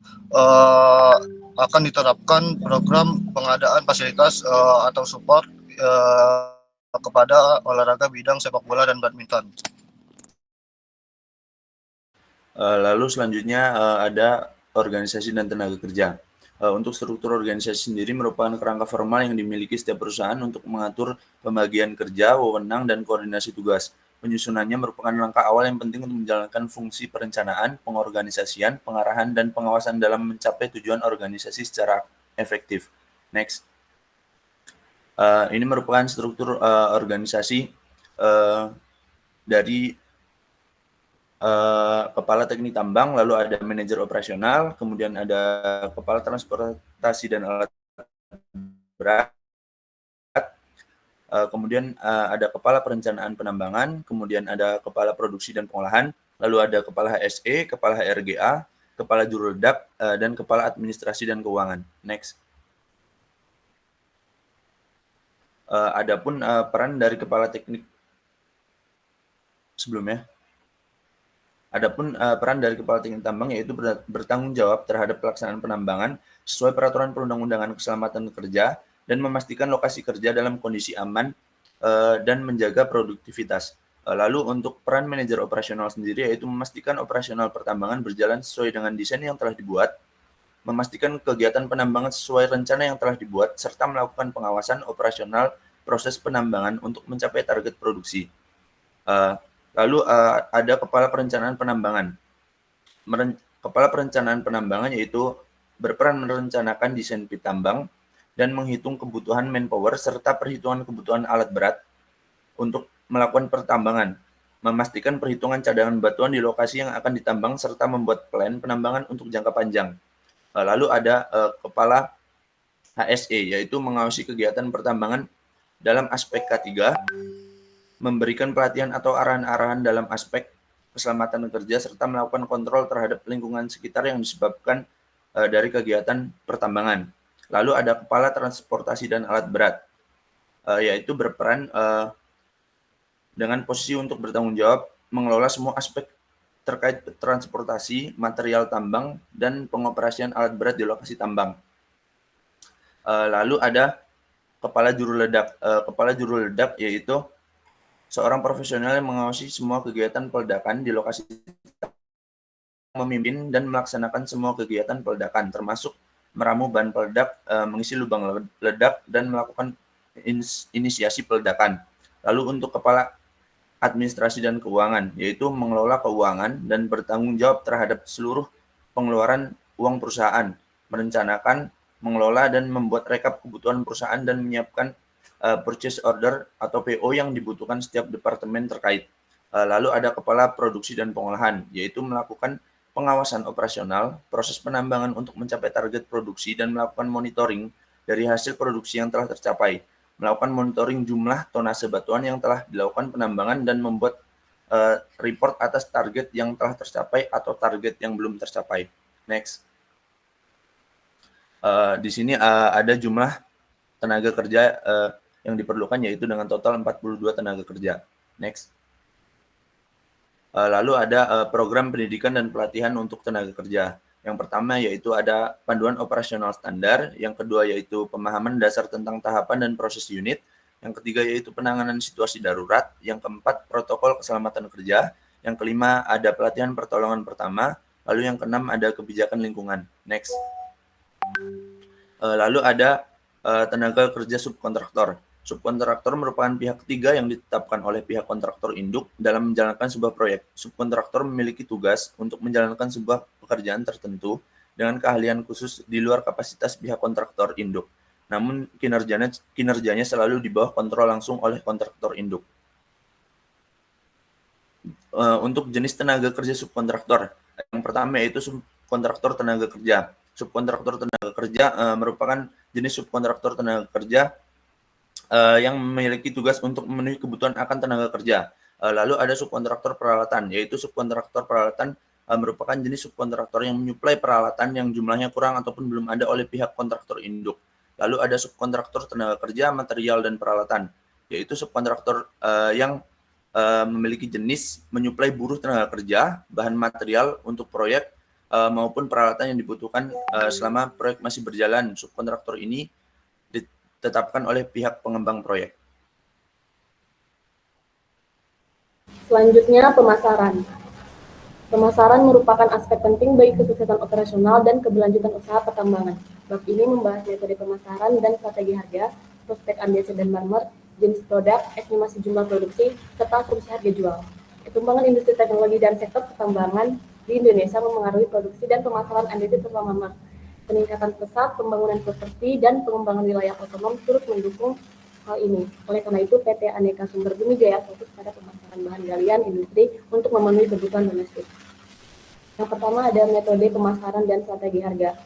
akan diterapkan program pengadaan fasilitas atau support kepada olahraga bidang sepak bola dan badminton. Lalu selanjutnya ada organisasi dan tenaga kerja. Untuk struktur organisasi sendiri merupakan kerangka formal yang dimiliki setiap perusahaan untuk mengatur pembagian kerja, wewenang, dan koordinasi tugas. Penyusunannya merupakan langkah awal yang penting untuk menjalankan fungsi perencanaan, pengorganisasian, pengarahan, dan pengawasan dalam mencapai tujuan organisasi secara efektif. Next. Ini merupakan struktur organisasi dari kepala teknik tambang, lalu ada manajer operasional, kemudian ada kepala transportasi dan alat berat, kemudian ada kepala perencanaan penambangan, kemudian ada kepala produksi dan pengolahan, lalu ada kepala HSE, kepala HRGA, kepala juruledap, dan kepala administrasi dan keuangan. Next. Adapun peran dari kepala teknik sebelumnya. Adapun peran dari kepala teknik tambang yaitu bertanggung jawab terhadap pelaksanaan penambangan sesuai peraturan perundang-undangan keselamatan kerja dan memastikan lokasi kerja dalam kondisi aman dan menjaga produktivitas. Lalu untuk peran manajer operasional sendiri yaitu memastikan operasional pertambangan berjalan sesuai dengan desain yang telah dibuat, memastikan kegiatan penambangan sesuai rencana yang telah dibuat, serta melakukan pengawasan operasional proses penambangan untuk mencapai target produksi. Lalu ada kepala perencanaan penambangan. Kepala perencanaan penambangan yaitu berperan merencanakan desain pit tambang dan menghitung kebutuhan manpower serta perhitungan kebutuhan alat berat untuk melakukan pertambangan, memastikan perhitungan cadangan batuan di lokasi yang akan ditambang serta membuat plan penambangan untuk jangka panjang. Lalu ada Kepala HSE, yaitu mengawasi kegiatan pertambangan dalam aspek K3, memberikan pelatihan atau arahan-arahan dalam aspek keselamatan kerja, serta melakukan kontrol terhadap lingkungan sekitar yang disebabkan dari kegiatan pertambangan. Lalu ada Kepala Transportasi dan Alat Berat, yaitu berperan dengan posisi untuk bertanggung jawab mengelola semua aspek terkait transportasi, material tambang, dan pengoperasian alat berat di lokasi tambang. Lalu ada Kepala Juru Ledak. Kepala Juru Ledak yaitu seorang profesional yang mengawasi semua kegiatan peledakan di lokasi, memimpin dan melaksanakan semua kegiatan peledakan, termasuk meramu bahan peledak, mengisi lubang ledak, dan melakukan inisiasi peledakan. Lalu untuk Kepala Administrasi dan Keuangan, yaitu mengelola keuangan dan bertanggung jawab terhadap seluruh pengeluaran uang perusahaan, merencanakan, mengelola, dan membuat rekap kebutuhan perusahaan dan menyiapkan purchase order atau PO yang dibutuhkan setiap departemen terkait. Lalu ada Kepala Produksi dan Pengolahan, yaitu melakukan pengawasan operasional, proses penambangan untuk mencapai target produksi dan melakukan monitoring dari hasil produksi yang telah tercapai, melakukan monitoring jumlah tonase batuan yang telah dilakukan penambangan dan membuat report atas target yang telah tercapai atau target yang belum tercapai. Next. Di sini ada jumlah tenaga kerja yang diperlukan, yaitu dengan total 42 tenaga kerja. Next. Lalu ada program pendidikan dan pelatihan untuk tenaga kerja. Yang pertama yaitu ada panduan operasional standar, yang kedua yaitu pemahaman dasar tentang tahapan dan proses unit, yang ketiga yaitu penanganan situasi darurat, yang keempat protokol keselamatan kerja, yang kelima ada pelatihan pertolongan pertama, lalu yang keenam ada kebijakan lingkungan. Next. Lalu ada tenaga kerja subkontraktor. Subkontraktor merupakan pihak ketiga yang ditetapkan oleh pihak kontraktor induk dalam menjalankan sebuah proyek. Subkontraktor memiliki tugas untuk menjalankan sebuah pekerjaan tertentu dengan keahlian khusus di luar kapasitas pihak kontraktor induk. Namun kinerjanya selalu di bawah kontrol langsung oleh kontraktor induk. Untuk jenis tenaga kerja subkontraktor, yang pertama yaitu subkontraktor tenaga kerja. Subkontraktor tenaga kerja merupakan jenis subkontraktor tenaga kerja yang memiliki tugas untuk memenuhi kebutuhan akan tenaga kerja. Lalu ada subkontraktor peralatan, yaitu subkontraktor peralatan merupakan jenis subkontraktor yang menyuplai peralatan yang jumlahnya kurang ataupun belum ada oleh pihak kontraktor induk. Lalu ada subkontraktor tenaga kerja, material, dan peralatan, yaitu subkontraktor yang memiliki jenis menyuplai buruh tenaga kerja, bahan material untuk proyek, maupun peralatan yang dibutuhkan selama proyek masih berjalan. Subkontraktor ini ditetapkan oleh pihak pengembang proyek. Selanjutnya, pemasaran. Pemasaran merupakan aspek penting bagi kesuksesan operasional dan keberlanjutan usaha pertambangan. Bab ini membahas metode pemasaran dan strategi harga, prospek andesit dan marmer, jenis produk, estimasi jumlah produksi, serta asumsi harga jual. Perkembangan industri teknologi dan sektor pertambangan di Indonesia memengaruhi produksi dan pemasaran andesit serta marmer. Peningkatan pesat, pembangunan properti, dan pengembangan wilayah otonom turut mendukung hal ini. Oleh karena itu, PT Aneka Sumber Bumi Jaya fokus pada pemasaran bahan galian industri untuk memenuhi kebutuhan domestik. Yang pertama ada metode pemasaran dan strategi harga.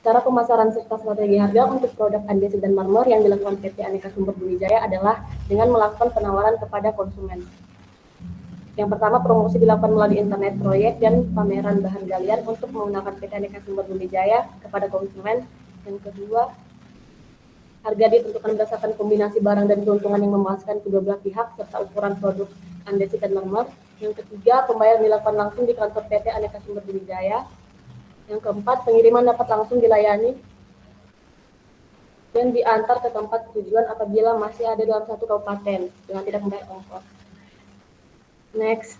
Cara pemasaran serta strategi harga untuk produk andesit dan marmer yang dilakukan PT Aneka Sumber Bumi Jaya adalah dengan melakukan penawaran kepada konsumen. Yang pertama, promosi dilakukan melalui internet proyek dan pameran bahan galian untuk menggunakan PT Aneka Sumber Bumi Jaya kepada konsumen. Yang kedua, harga ditentukan berdasarkan kombinasi barang dan keuntungan yang memuaskan kedua belah pihak serta ukuran produk andesit dan marmer. Yang ketiga, pembayaran dilakukan langsung di kantor PT Aneka Sumber Bumi Jaya. Yang keempat, pengiriman dapat langsung dilayani dan diantar ke tempat tujuan apabila masih ada dalam satu kabupaten dengan tidak membayar ongkos. Next.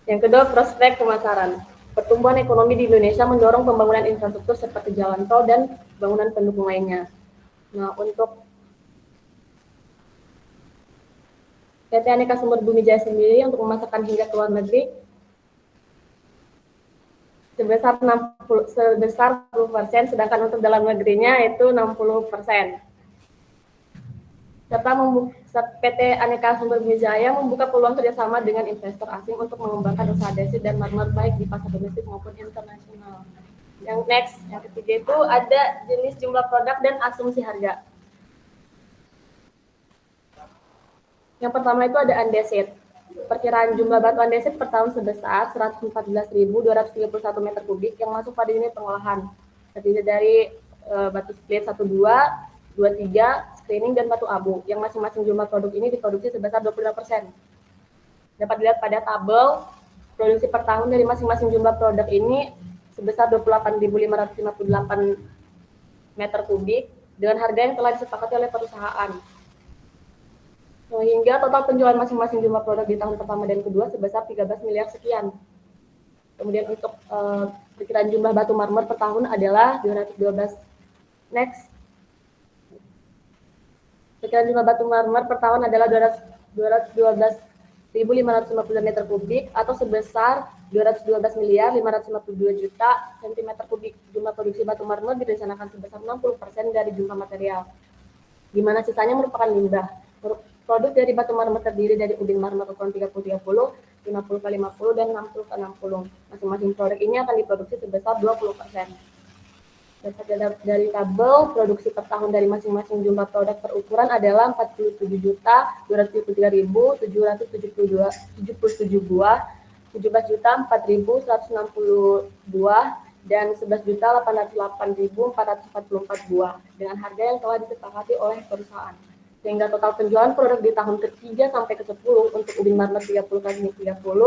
Yang kedua, prospek pemasaran. Pertumbuhan ekonomi di Indonesia mendorong pembangunan infrastruktur seperti jalan tol dan bangunan pendukung lainnya. Nah, untuk PT Aneka Sumber Bumi Jaya sendiri untuk memasarkan hingga ke luar negeri, sebesar 10%, sedangkan untuk dalam negerinya itu 60%. Serta PT Aneka Sumber Bumi Jaya membuka peluang kerjasama dengan investor asing untuk mengembangkan usaha desit dan marmer baik di pasar domestik maupun internasional. Yang next, yang ketiga itu ada jenis jumlah produk dan asumsi harga. Yang pertama itu ada andesit. Perkiraan jumlah batu andesit per tahun sebesar 114.231 meter kubik yang masuk pada unit pengolahan. Terdiri dari batu split 1, 2, 3, screening, dan batu abu, yang masing-masing jumlah produk ini diproduksi sebesar 25%. Dapat dilihat pada tabel, produksi per tahun dari masing-masing jumlah produk ini sebesar 28.558 meter kubik dengan harga yang telah disepakati oleh perusahaan. Sehingga total penjualan masing-masing jumlah produk di tahun pertama dan kedua sebesar 13 miliar sekian. Kemudian untuk perkiraan jumlah batu marmer per tahun adalah 212. Next. Perkiraan jumlah batu marmer per tahun adalah 212.550 meter kubik atau sebesar 212.552 juta cm kubik. Jumlah produksi batu marmer direncanakan sebesar 60% dari jumlah material, di mana sisanya merupakan limbah. Produk dari batu marmer terdiri dari ubin marmer ukuran 30-30, 50x50, dan 60x60. Masing-masing produk ini akan diproduksi sebesar 20%. Dari tabel, produksi per tahun dari masing-masing jumlah produk terukuran adalah 47.273.777 buah, 17.4.160 buah, dan 11.808.444 buah dengan harga yang telah disepakati oleh perusahaan. Sehingga total penjualan produk di tahun ke-3 sampai ke-10 untuk ubin marmer 30x30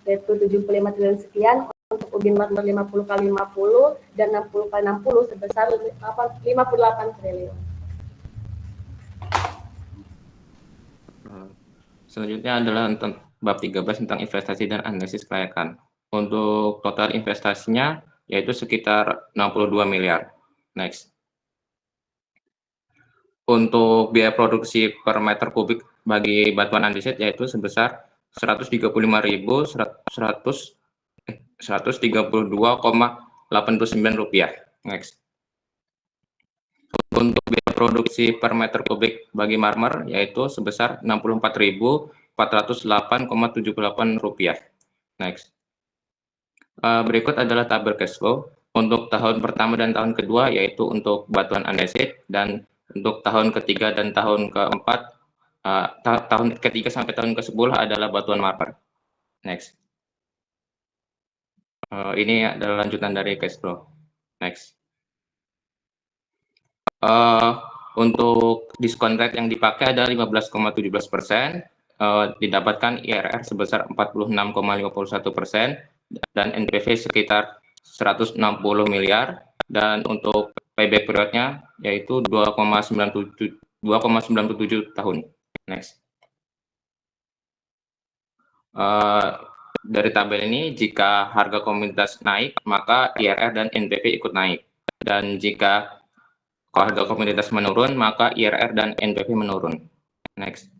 yaitu 75 triliun sekian, untuk ubin marmer 50x50 dan 60x60 sebesar 58 triliun. Selanjutnya adalah bab 13 tentang investasi dan analisis kelayakan. Untuk total investasinya yaitu sekitar 62 miliar. Next. Untuk biaya produksi per meter kubik bagi batuan andesit yaitu sebesar 132,89 rupiah. Next. Untuk biaya produksi per meter kubik bagi marmer yaitu sebesar 64.408,78 rupiah. Next. Berikut adalah tabel cash flow untuk tahun pertama dan tahun kedua yaitu untuk batuan andesit, dan untuk tahun ketiga dan tahun keempat, tahun ketiga sampai tahun ke-10 adalah batuan marmer. Next. Ini adalah lanjutan dari cash flow. Next. Untuk diskon rate yang dipakai adalah 15,17%, didapatkan IRR sebesar 46,51% dan NPV sekitar 160 miliar, dan untuk payback periodnya yaitu 2,97 tahun. Next. Dari tabel ini, jika harga komoditas naik, maka IRR dan NPV ikut naik. Dan jika harga komoditas menurun, maka IRR dan NPV menurun. Next.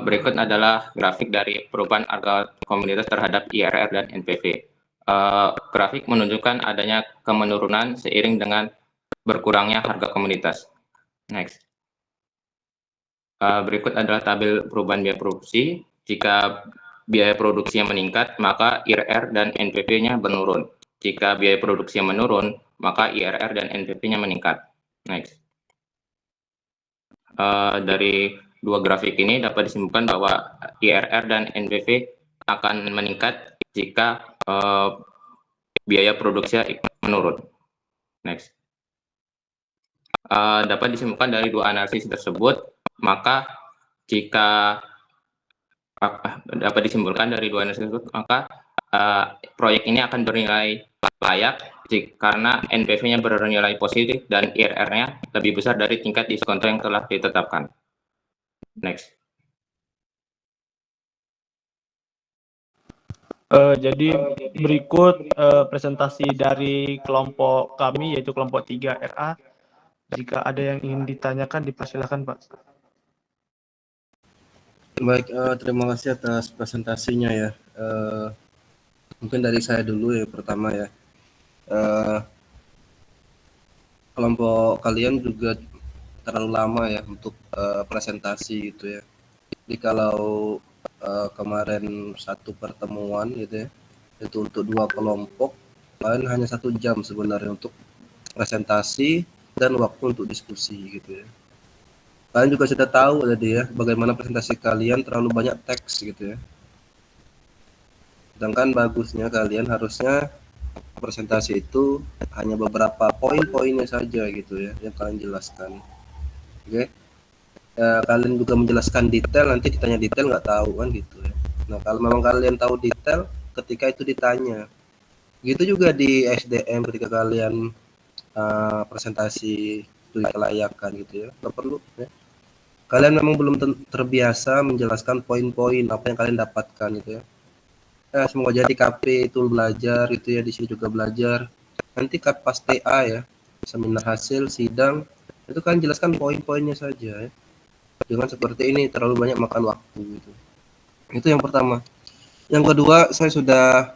Berikut adalah grafik dari perubahan harga komoditas terhadap IRR dan NPV. Grafik menunjukkan adanya kemenurunan seiring dengan berkurangnya harga komoditas. Next. Berikut adalah tabel perubahan biaya produksi. Jika biaya produksinya meningkat, maka IRR dan NPV-nya menurun. Jika biaya produksinya menurun, maka IRR dan NPV-nya meningkat. Next. Dari dua grafik ini dapat disimpulkan bahwa IRR dan NPV akan meningkat jika biaya produksinya menurun. Next. Dapat disimpulkan dari dua analisis tersebut, maka jika dapat disimpulkan dari dua analisis tersebut, maka proyek ini akan bernilai layak karena NPV-nya bernilai positif dan IRR-nya lebih besar dari tingkat diskon yang telah ditetapkan. Next. Jadi berikut presentasi dari kelompok kami yaitu kelompok 3 RA. Jika ada yang ingin ditanyakan dipersilakan, Pak. Baik, terima kasih atas presentasinya ya. Mungkin dari saya dulu ya pertama ya. Eh, Kelompok kalian juga terlalu lama ya untuk presentasi gitu ya. Jadi kalau kemarin satu pertemuan gitu ya, itu untuk 2 kelompok, kalian hanya 1 jam sebenarnya untuk presentasi dan waktu untuk diskusi gitu ya. Kalian juga sudah tahu tadi ya, bagaimana presentasi kalian terlalu banyak teks gitu ya. Sedangkan bagusnya kalian harusnya presentasi itu hanya beberapa poin-poinnya saja gitu ya yang kalian jelaskan. Oke. Kalian juga menjelaskan detail, nanti ditanya detail nggak tahu kan gitu ya. Nah kalau memang kalian tahu detail ketika itu ditanya, gitu juga di SDM ketika kalian presentasi studi kelayakan gitu ya, nggak perlu ya. Kalian memang belum terbiasa menjelaskan poin-poin apa yang kalian dapatkan gitu ya. Semoga jadi KP itu belajar itu ya, di sini juga belajar. Nanti pas TA ya, seminar hasil sidang itu kan jelaskan poin-poinnya saja ya. Dengan seperti ini terlalu banyak makan waktu gitu. Itu yang pertama. Yang kedua, saya sudah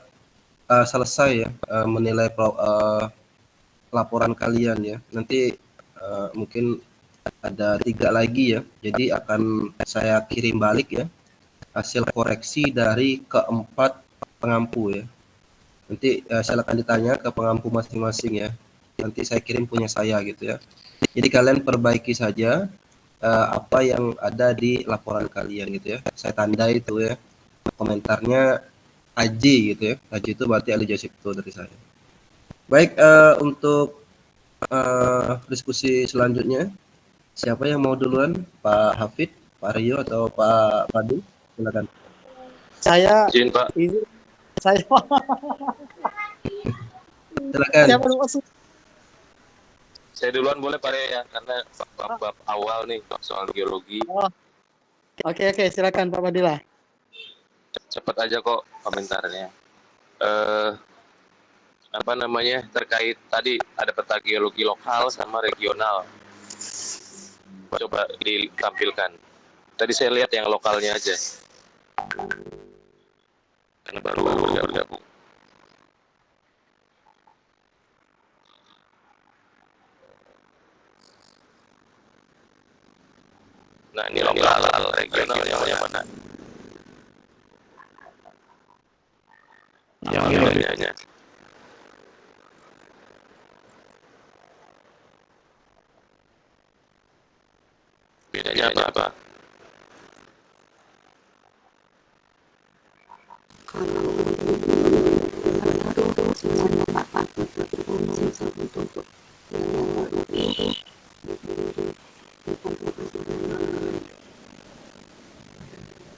selesai ya menilai laporan kalian ya. Nanti mungkin ada 3 lagi ya. Jadi akan saya kirim balik ya hasil koreksi dari keempat pengampu ya. Nanti silakan ditanya ke pengampu masing-masing ya. Nanti saya kirim punya saya gitu ya. Jadi kalian perbaiki saja apa yang ada di laporan kalian gitu ya. Saya tandai itu ya. Komentarnya Aji gitu ya. Aji itu berarti Ali Jasipto dari saya. Baik, untuk diskusi selanjutnya, siapa yang mau duluan? Pak Hafid, Pak Rio, atau Pak Padu? Silakan. Saya Izin, Pak. Saya Silakan. siapa dulu? Saya duluan boleh Pak Ria ya, karena bab awal nih soal geologi. Oke, silakan Pak Padilla. Cepat aja kok komentarnya. Apa namanya, terkait tadi ada peta geologi lokal sama regional. Coba ditampilkan. Tadi saya lihat yang lokalnya aja. Karena baru bergabung. Nah, ini lokal, regional yang mana? Yang ini bedanya. Bedanya apa?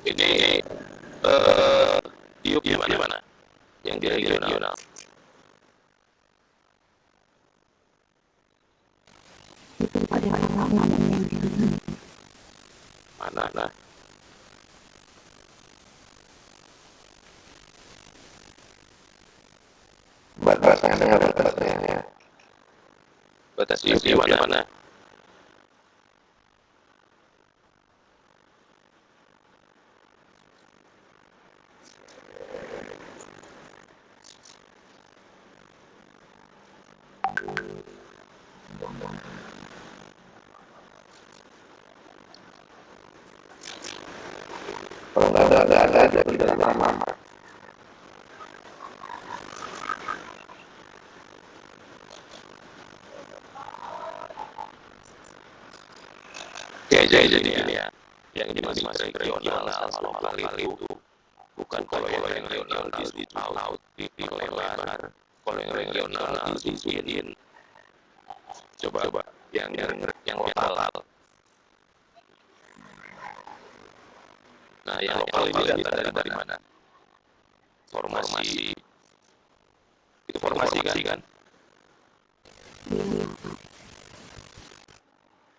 Ini Iup gimana? Yang di regional. Mana? Batasnya. Batas Iup di mana? Kalau nggak ada di dalam nama. Jadi ini ya, yang dimaksud regional sama lokal itu bukan kalau yang regional di laut di lebar, kalau yang regional di tinggi. Coba yang lokal. Nah, yang lokal ini data dari mana? Formasi. Itu formasi kan?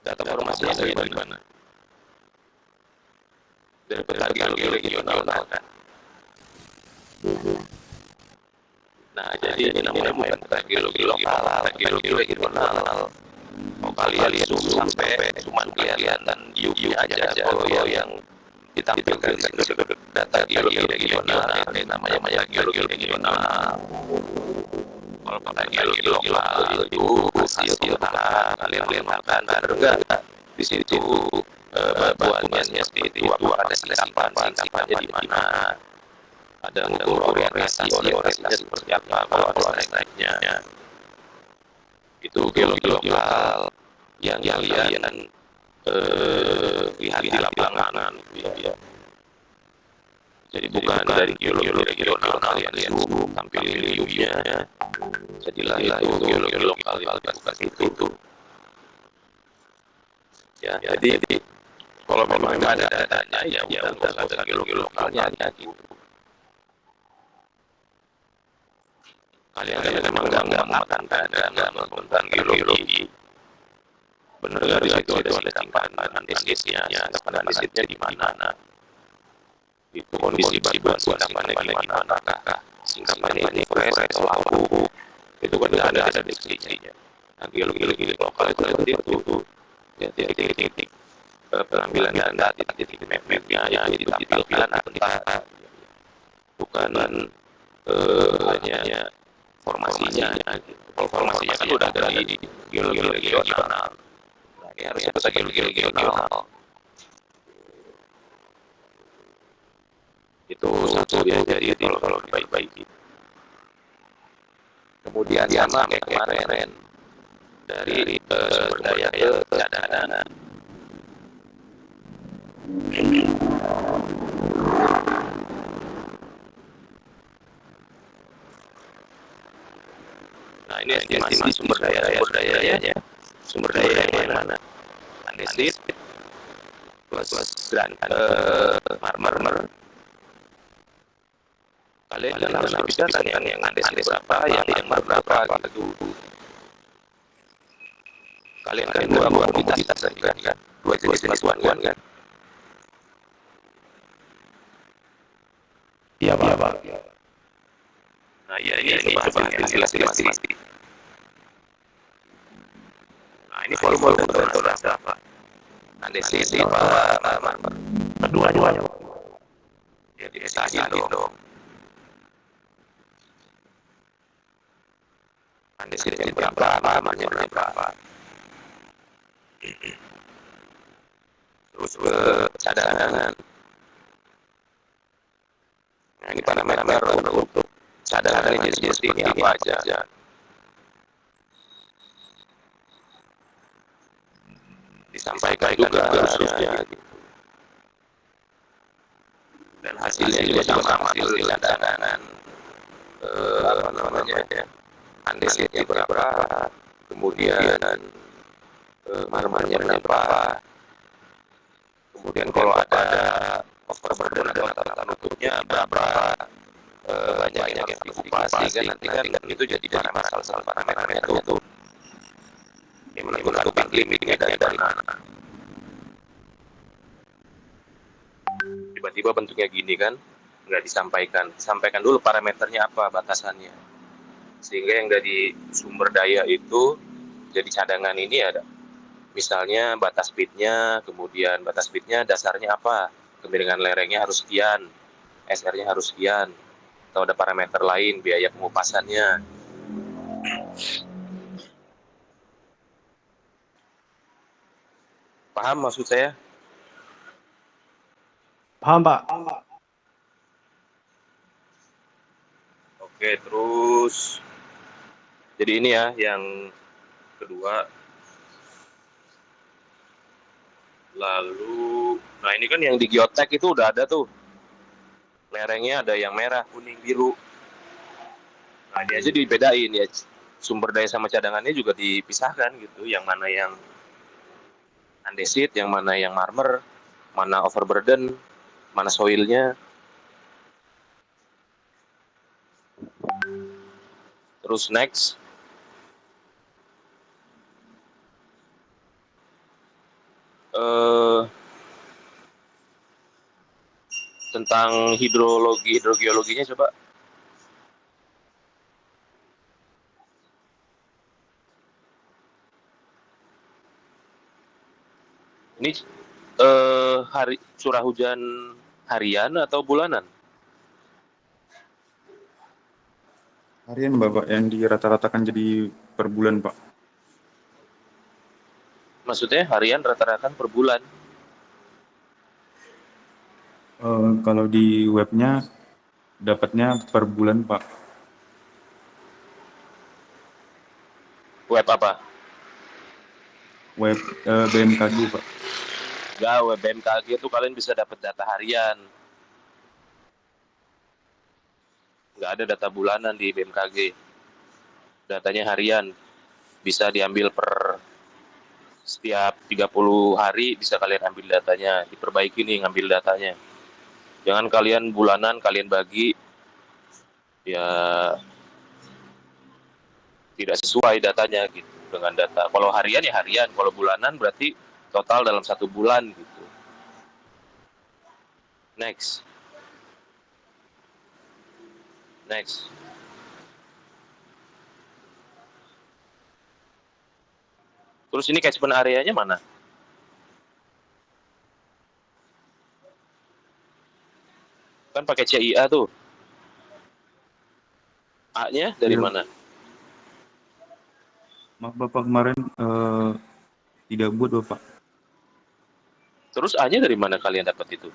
Data formasinya dari mana? Dari peta geologi regional kan? Nah, jadi ini namanya bukan peta geologi lokal, peta geologi regional. Mau kalian zoom sampai cuma kelihatan view-nya aja. Kalau yang ditampilkan data geologi regional, namanya geologi regional. Kalau pada geologi lokal itu hasil pengolahan kalian makan, benar enggak? Di situ batuannya seperti itu, apakah ada singkapannya di mana? Ada ukur orientasinya seperti apa, kalau ada naik-naiknya. Itu geologi lokal yang kalian lihat di lapangan, ya. Jadi bukan dari geologi regional kalian zoom tampilin view-nya. Jadilah itu geologi lokal yang bukan itu. Ya, jadi kalau memang nggak ada datanya, ya udah nggak ada geologi lokalnya gitu. Kalian memang nggak mematangkan tentang geologi. Benar nggak di situ ada singkapan andesitnya di mana? Itu kondisi batuan singkapannya gimana? Singkapannya ini fresh atau laku? Itu kan ada deskripsinya. Nah, geologi lokal itu seperti itu. Ya, titik-titik pengambilan data, titik-titik map-mapnya, ya, jadi tampilan peta, bukan hanya formasinya. Kalau formasinya kan udah ada di geologi regional. Nah, ini harusnya peta geologi regional. Itu satu ya, jadi kalau dibaik-baiki. Kemudian sama kayak kemarin dari sumber daya ke cadangan. Nah, ini estimasi sumber dayanya. Sumber daya yang mana? Andesit plus marmer. Kalian harus membedakan yang andesit berapa, yang marmer berapa gitu. Kalian kan dua komoditas kan? Dua jenis batuan kan? Iya Pak. Nah ini coba hasil estimasi. Nah ini volume berapa? Andesit berapa? Marmer. Kedua-duanya. Ya dipisahin dong. Andesitnya berapa? Marmernya berapa? Terus ke cadangan. Nah ini parameter untuk cadangannya jadi seperti ini apa aja. Disampaikan juga harusnya gitu. Dan hasilnya juga sama hasil cadangan. Apa namanya ya? Andesitnya berapa? Kemudian marmernya berapa? Kemudian kalau ada overburden atau tata nutupnya berapa banyak yang dikupasi kan nanti kan itu jadi parameternya tuh yang menentukan limitnya dari mana. Tiba-tiba bentuknya gini kan, nggak disampaikan dulu parameternya apa, batasannya, sehingga yang dari sumber daya itu jadi cadangan ini ada misalnya batas pitnya, kemudian batas pitnya dasarnya apa, kemiringan lerengnya harus sekian, SR-nya harus sekian, atau ada parameter lain, biaya pengupasannya. Paham maksud saya? Paham Pak? Oke, terus jadi ini ya yang kedua. Lalu, nah ini kan yang di geotek itu udah ada tuh. Lerengnya ada yang merah, kuning, biru. Nah ini aja dibedain ya. Sumber daya sama cadangannya juga dipisahkan gitu. Yang mana yang andesit, yang mana yang marmer, mana overburden, mana soilnya. Terus next. Tentang hidrogeologinya coba. Ini curah hujan harian atau bulanan? Harian Bapak, yang dirata-ratakan jadi per bulan Pak. Maksudnya harian rata-ratakan per bulan? Kalau di webnya dapatnya per bulan Pak. Web apa? Web BMKG Pak. Enggak, web BMKG itu kalian bisa dapat data harian. Nggak ada data bulanan di BMKG. Datanya harian. Bisa diambil per setiap 30 hari bisa kalian ambil datanya. Diperbaiki nih ngambil datanya. Jangan kalian bulanan, kalian bagi. Ya tidak sesuai datanya gitu dengan data. Kalau harian ya harian, kalau bulanan berarti total dalam 1 bulan gitu. Next. Terus ini catchment areanya mana? Kan pakai CIA tuh. A-nya dari mana? Maaf Bapak, kemarin tidak buat Bapak. Terus A-nya dari mana kalian dapat itu?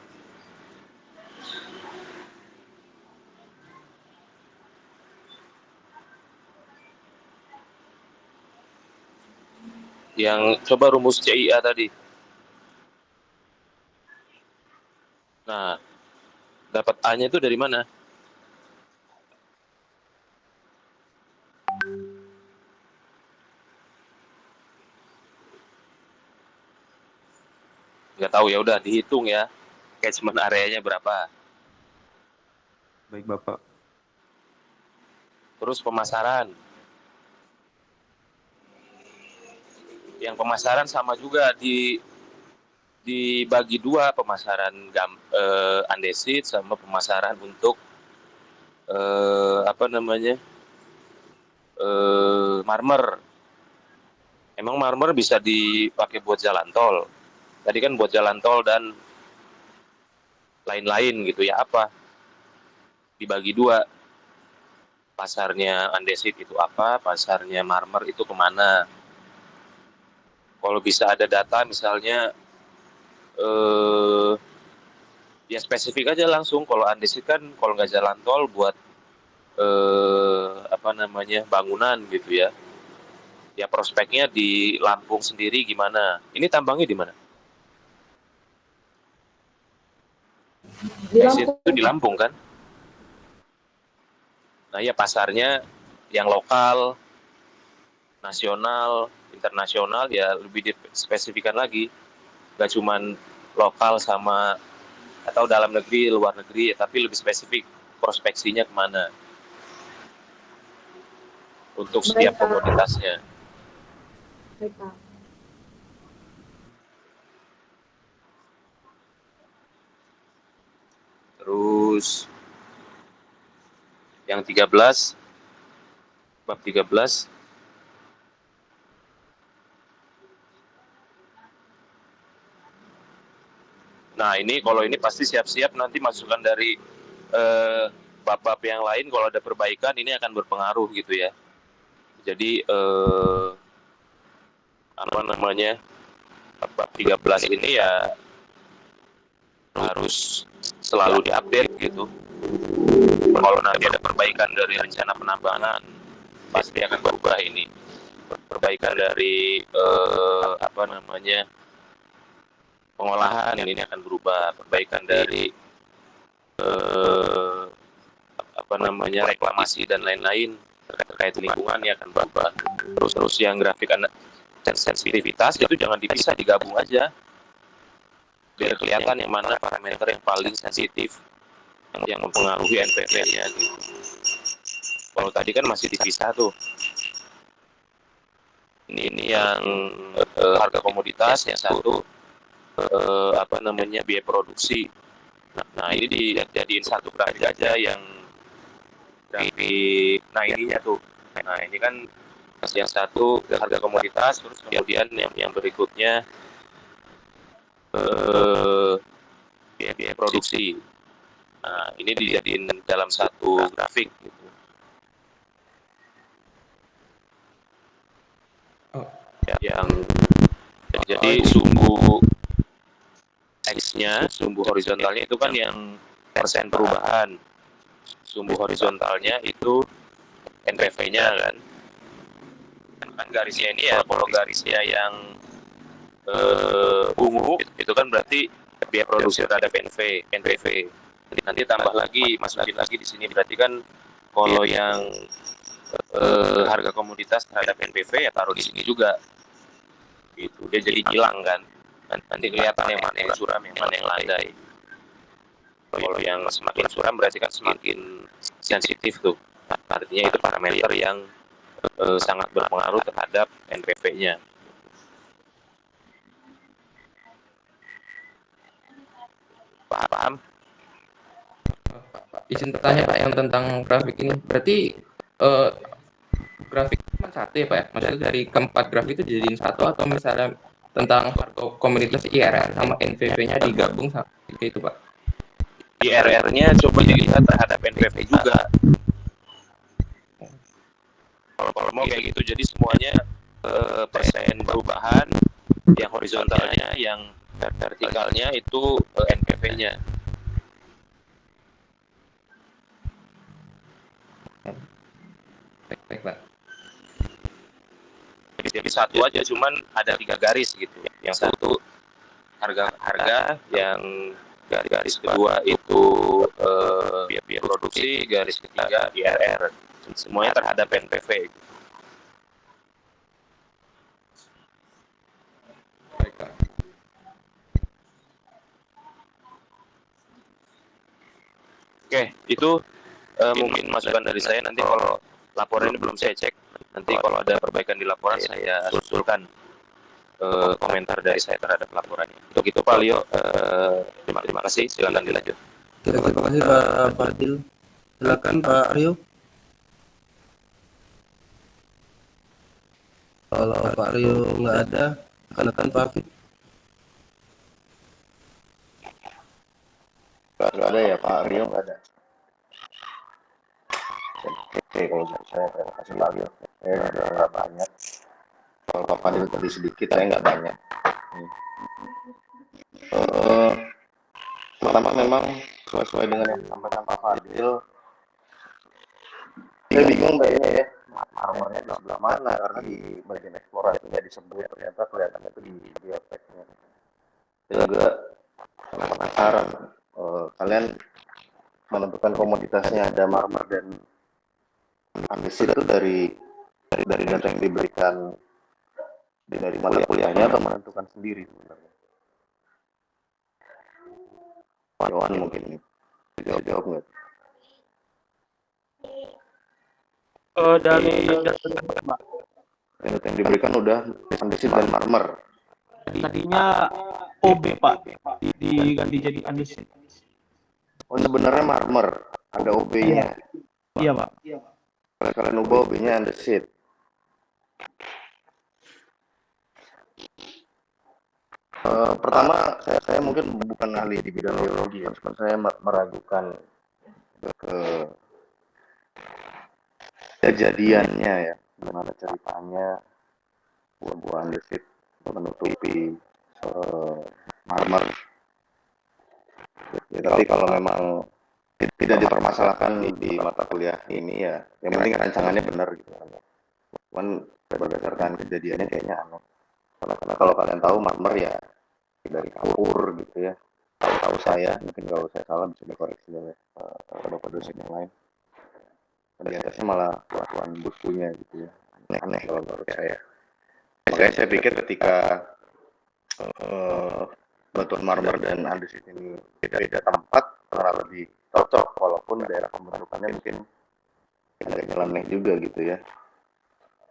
Yang coba rumus CIA tadi. Nah, dapat A-nya itu dari mana? Nggak tahu, ya udah dihitung ya. Catchment areanya berapa? Baik Bapak. Terus pemasaran. Yang pemasaran sama juga dibagi 2, pemasaran andesit sama pemasaran untuk marmer. Emang marmer bisa dipakai buat jalan tol. Tadi kan buat jalan tol dan lain-lain gitu ya, apa? Dibagi 2. Pasarnya andesit itu apa, pasarnya marmer itu kemana. Kalau bisa ada data misalnya ya spesifik aja langsung. Kalau andesit kan kalau nggak jalan tol buat bangunan gitu ya. Ya prospeknya di Lampung sendiri gimana? Ini tambangnya di mana? Itu di Lampung kan? Nah ya pasarnya yang lokal, nasional, internasional ya lebih dispesifikan lagi. Gak cuman lokal sama atau dalam negeri, luar negeri, tapi lebih spesifik prospeksinya kemana untuk setiap komoditasnya. Baik, Pak. Terus yang 13, bab 13. Nah ini kalau ini pasti siap-siap nanti masukan dari bab-bab yang lain, kalau ada perbaikan ini akan berpengaruh gitu ya. Jadi bab 13 ini ya harus selalu diupdate gitu. Kalau nanti ada perbaikan dari rencana penambangan pasti akan berubah ini. Perbaikan dari pengolahan ini akan berubah. Perbaikan dari reklamasi dan lain-lain terkait lingkungan ini akan berubah. Terus yang grafik sensitivitas itu jangan dipisah, digabung aja biar kelihatan yang mana parameter yang paling sensitif yang mempengaruhi NPV-nya gitu. Kalau tadi kan masih dipisah tuh. Ini yang harga komoditas, yang satu biaya produksi. Nah ini dijadiin satu grafik aja yang grafik. Nah ininya tuh. Nah ini kan yang satu harga komoditas, terus kemudian yang berikutnya biaya produksi. Nah, ini dijadiin dalam satu grafik gitu. Yang jadi sumbu X-nya, sumbu horizontalnya itu kan yang persen perubahan. Sumbu horizontalnya itu NPV-nya kan. Kan garisnya ini ya, kalau garisnya yang ungu itu kan berarti biaya produksi terhadap NPV. Nanti tambah lagi, masukin lagi di sini, berarti kan kalau yang harga komoditas terhadap NPV ya taruh di sini juga. Gitu, dia jadi hilang kan. Nanti kelihatan yang mana yang suram, yang mana yang landai. Kalau yang semakin suram berarti kan semakin sensitif tuh. Artinya itu parameter yang sangat berpengaruh terhadap NPV-nya. Paham? Izin bertanya Pak yang tentang grafik ini. Berarti grafik cuma satu ya Pak ya? Maksudnya dari keempat grafik itu dijadiin satu atau misalnya tentang komunitas IRR sama NPV-nya digabung sama itu Pak? IRR-nya coba dilihat terhadap NPV juga. Kalau mau kayak gitu, jadi semuanya persen perubahan, yang horizontalnya, yang vertikalnya itu NPV-nya. Baik Pak. Jadi satu aja, cuman ada 3 garis gitu. Yang satu harga, yang garis kedua itu biaya produksi, garis ketiga IRR. Semuanya terhadap NPV. Baik Pak. Oke, itu mungkin masukan dari saya. Nanti kalau laporan ini belum saya cek, nanti kalau ada perbaikan di laporan saya usulkan komentar dari saya terhadap laporannya. Untuk itu Pak Leo, terima kasih. Silakan dilanjut. Terima kasih Pak Fadil. Silakan Pak Aryo. Kalau Pak Aryo nggak ada, silakan Pak Afif. Nggak ada ya Pak Aryo, nggak ada. Oke, kalau saya terima kasih Pak Aryo. Saya udah nggak banyak. Kalau Pak Fadil tadi sedikit, saya nggak banyak. Pertama memang sesuai dengan yang disampaikan Pak Fadil. Saya bingung kayaknya ya, marmernya di sebelah mana, karena di bagian eksplorasi nggak disebut, ternyata kelihatannya itu di aspeknya. Saya juga penasaran, kalian menentukan komoditasnya ada marmer dan andesit itu dari data yang diberikan dari mata kuliahnya atau menentukan sendiri sebenarnya? Pak Yohan mungkin jawab nggak? Dari data yang diberikan udah andesit dan marmer. tadinya OB Pak, diganti jadi andesit. Oh sebenarnya marmer, ada OB-nya. Iya Pak. Kalian ubah OB-nya andesit. Pertama, saya mungkin bukan ahli di bidang geologi, ya, cuman saya meragukan ke kejadiannya ya, gimana ceritanya buah-buah andesit menutupi marmer. Ya, tapi kalau memang tidak dipermasalahkan di mata kuliah ini ya, yang penting rancangannya benar gitu. Cuman berdasarkan kejadiannya kayaknya aneh. Karena kalau kalian tahu marmer ya dari kapur gitu ya. Tahu saya, mungkin kalau saya salah bisa dikoreksi oleh bapak dosen yang lain. Di atasnya malah tuan bukunya gitu ya. Aneh kalau menurut saya. Makanya saya pikir ketika batuan marmer dan andesit ini beda tempat, malah lebih cocok walaupun daerah pembentukannya mungkin agak nyeleneh juga gitu ya.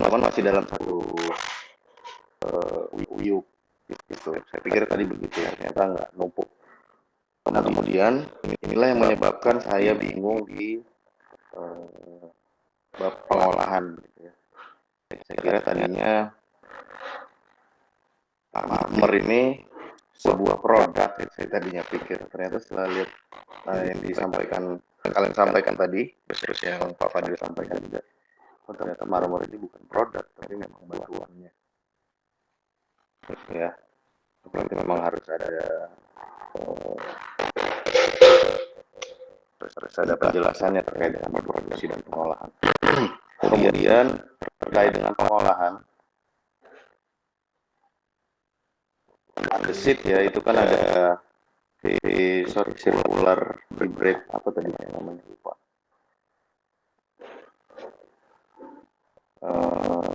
Namun masih dalam satu uyuk gitu. Saya pikir tadi begitu ya, ternyata nggak numpuk. Nah kemudian inilah yang menyebabkan saya bingung di bab pengolahan gitu ya. Saya kira tadinya marmer ini sebuah produk saya tadinya pikir, ternyata setelah lihat yang disampaikan kalian sampaikan tadi, terus yang Pak Fadil sampaikan juga, oh ternyata marmer ini bukan produk tapi memang batuannya ya. Berarti memang harus ada penjelasannya terkait dengan produksi dan pengolahan. Kemudian terkait dengan pengolahan andesit ya, itu kan ada circular break apa tadi namanya, lupa.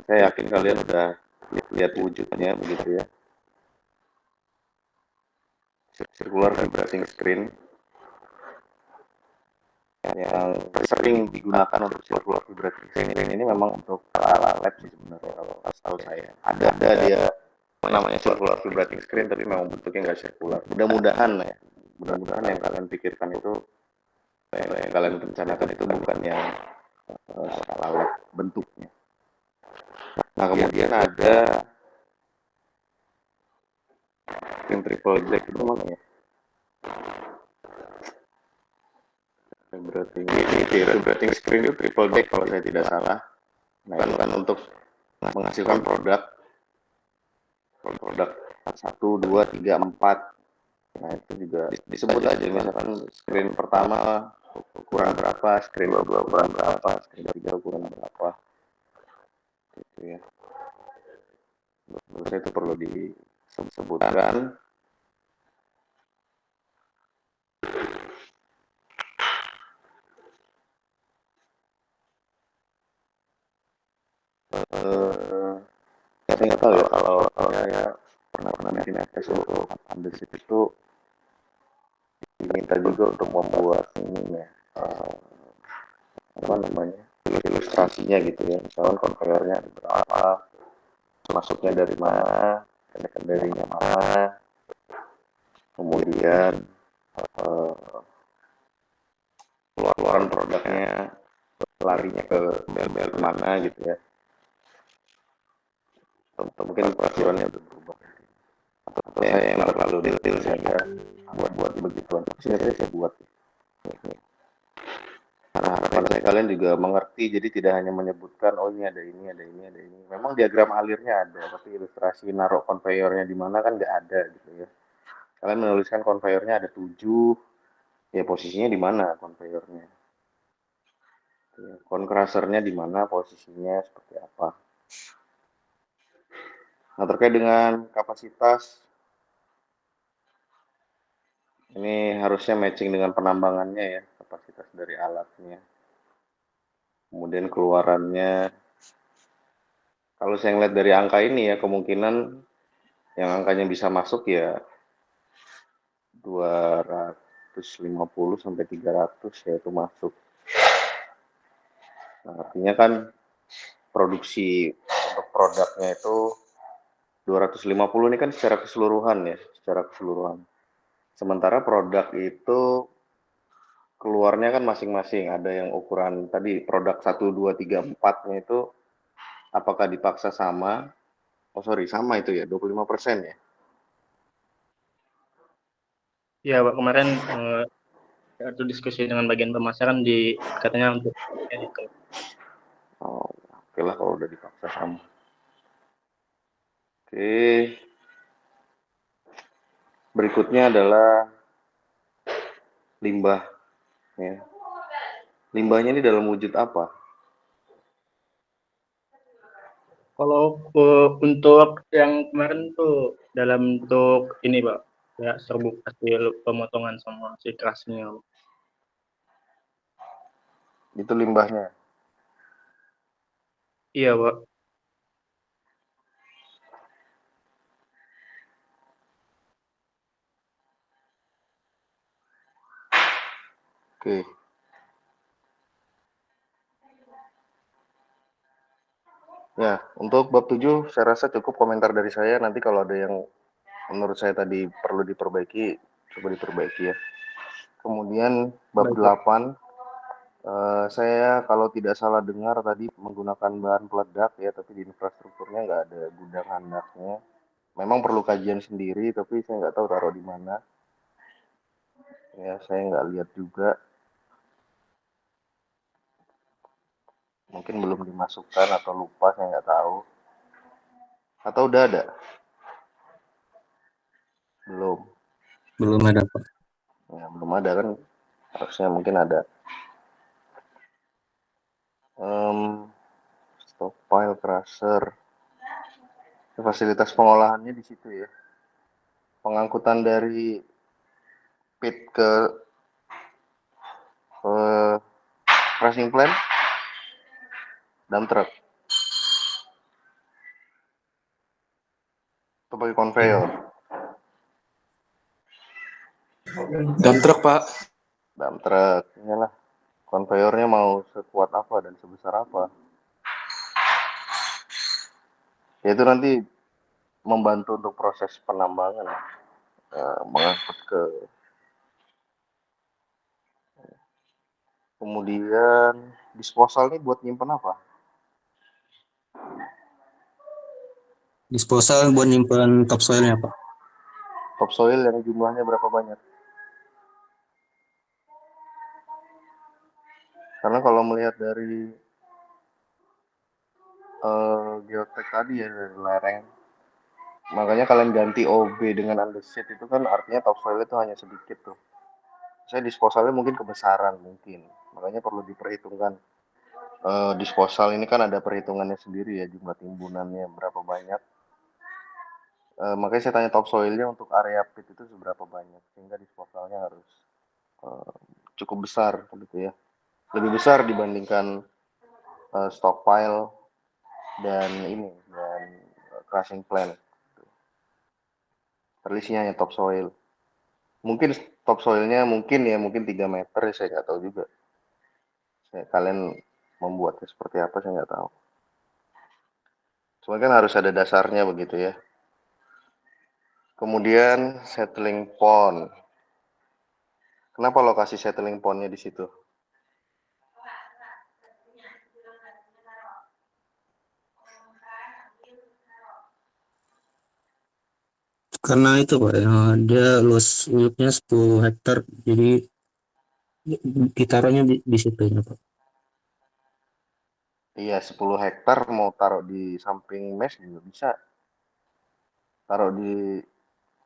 Saya yakin kalian udah lihat wujudnya begitu ya. Circular vibrating screen yang sering digunakan untuk circular vibrating screen ini memang untuk alat lab sih sebenarnya, kalau tahu saya ada dia namanya circular vibrating screen tapi memang bentuknya nggak circular. Mudah-mudahan yang kalian pikirkan itu, yang kalian rencanakan itu bukan yang skala lab bentuknya. Nah kemudian ada yang triple jack itu mana ya? Vibrating screen itu triple jack kalau saya tidak salah. Nah itu kan untuk menghasilkan produk 1, 2, 3, 4. Nah itu juga disebut aja, misalkan screen pertama ukuran berapa, screen kedua ukuran berapa, screen ketiga ukuran berapa, gitu ya. Menurut saya itu perlu disebutkan. Saya nggak tahu ya, kalau saya pernah bikin FS untuk andesit itu diminta juga untuk membuat ini ya, apa namanya, ilustrasinya gitu ya, misalkan konveyornya ada berapa, masuknya dari mana, kendalinya mana, kemudian keluaran produknya larinya ke bel-bel mana gitu ya. Atau mungkin peraturannya udah berubah, atau saya yang terlalu detail sehingga buat begituan. Sebenarnya saya buat. Karena harapan saya kalian juga mengerti, jadi tidak hanya menyebutkan oh ini ada ini, ada ini, ada ini. Memang diagram alirnya ada, tapi ilustrasi naruh konveyornya di mana kan nggak ada gitu ya. Kalian menuliskan konveyornya ada 7, ya posisinya di mana konveyornya. Concrushernya di mana posisinya, seperti apa. Nah terkait dengan kapasitas, ini harusnya matching dengan penambangannya ya, kapasitas dari alatnya. Kemudian keluarannya, kalau saya ngeliat dari angka ini ya, kemungkinan yang angkanya bisa masuk ya 250 sampai 300 ya itu masuk. Nah artinya kan produksi untuk produknya itu 250 ini kan secara keseluruhan ya, secara keseluruhan. Sementara produk itu keluarnya kan masing-masing, ada yang ukuran tadi produk 1, 2, 3, 4-nya itu apakah dipaksa sama, sama itu ya, 25% ya? Ya Pak, kemarin itu diskusi dengan bagian pemasaran di katanya untuk itu. Oh, oke lah kalau udah dipaksa sama. Oke. Berikutnya adalah limbah ya. Limbahnya ini dalam wujud apa? Kalau untuk yang kemarin tuh dalam bentuk ini Pak, ya serbuk hasil pemotongan sama si kerasnya. Itu limbahnya? Iya Pak. Oke. Ya, untuk bab 7 saya rasa cukup komentar dari saya. Nanti kalau ada yang menurut saya tadi perlu diperbaiki, coba diperbaiki ya. Kemudian bab 8, saya kalau tidak salah dengar tadi menggunakan bahan peledak ya, tapi di infrastrukturnya nggak ada gudang handaknya. memang perlu kajian sendiri, tapi saya nggak tahu taruh di mana. Ya, saya nggak lihat juga. Mungkin belum dimasukkan atau lupa, saya nggak tahu. Atau udah ada? Belum. Belum ada, Pak. Ya, belum ada kan? Harusnya mungkin ada. Stockpile crusher. Fasilitas pengolahannya di situ ya. Pengangkutan dari pit ke crushing plant, dump truck. Itu pakai conveyor. Dump truck, Pak. Dump truck, iyalah. Conveyornya mau sekuat apa dan sebesar apa. Ya itu nanti membantu untuk proses penambangan. Mengangkut ke. Kemudian disposal ini buat nyimpen apa? Disposal buat nyimpen topsoilnya, Pak. Topsoil yang jumlahnya berapa banyak? Karena kalau melihat dari geotek tadi ya, dari lereng, makanya kalian ganti OB dengan undersheet itu kan artinya topsoil itu hanya sedikit tuh. Saya disposalnya mungkin kebesaran mungkin, makanya perlu diperhitungkan. Disposal ini kan ada perhitungannya sendiri ya, jumlah timbunannya berapa banyak. Makanya saya tanya topsoilnya untuk area pit itu seberapa banyak, sehingga disposalnya harus cukup besar gitu ya, lebih besar dibandingkan stockpile dan crushing plant. Terlisnya hanya topsoil. Mungkin topsoilnya mungkin 3 meter, saya nggak tahu juga. Kalian membuatnya seperti apa saya nggak tahu. Cuma kan harus ada dasarnya begitu ya. Kemudian settling pond. Kenapa lokasi settling pondnya di situ? Karena itu, Pak, dia luas uyupnya 10 hektar, jadi ditaruhnya di situ ya, Pak. Iya, 10 hektar mau taruh di samping mes juga bisa. Taruh di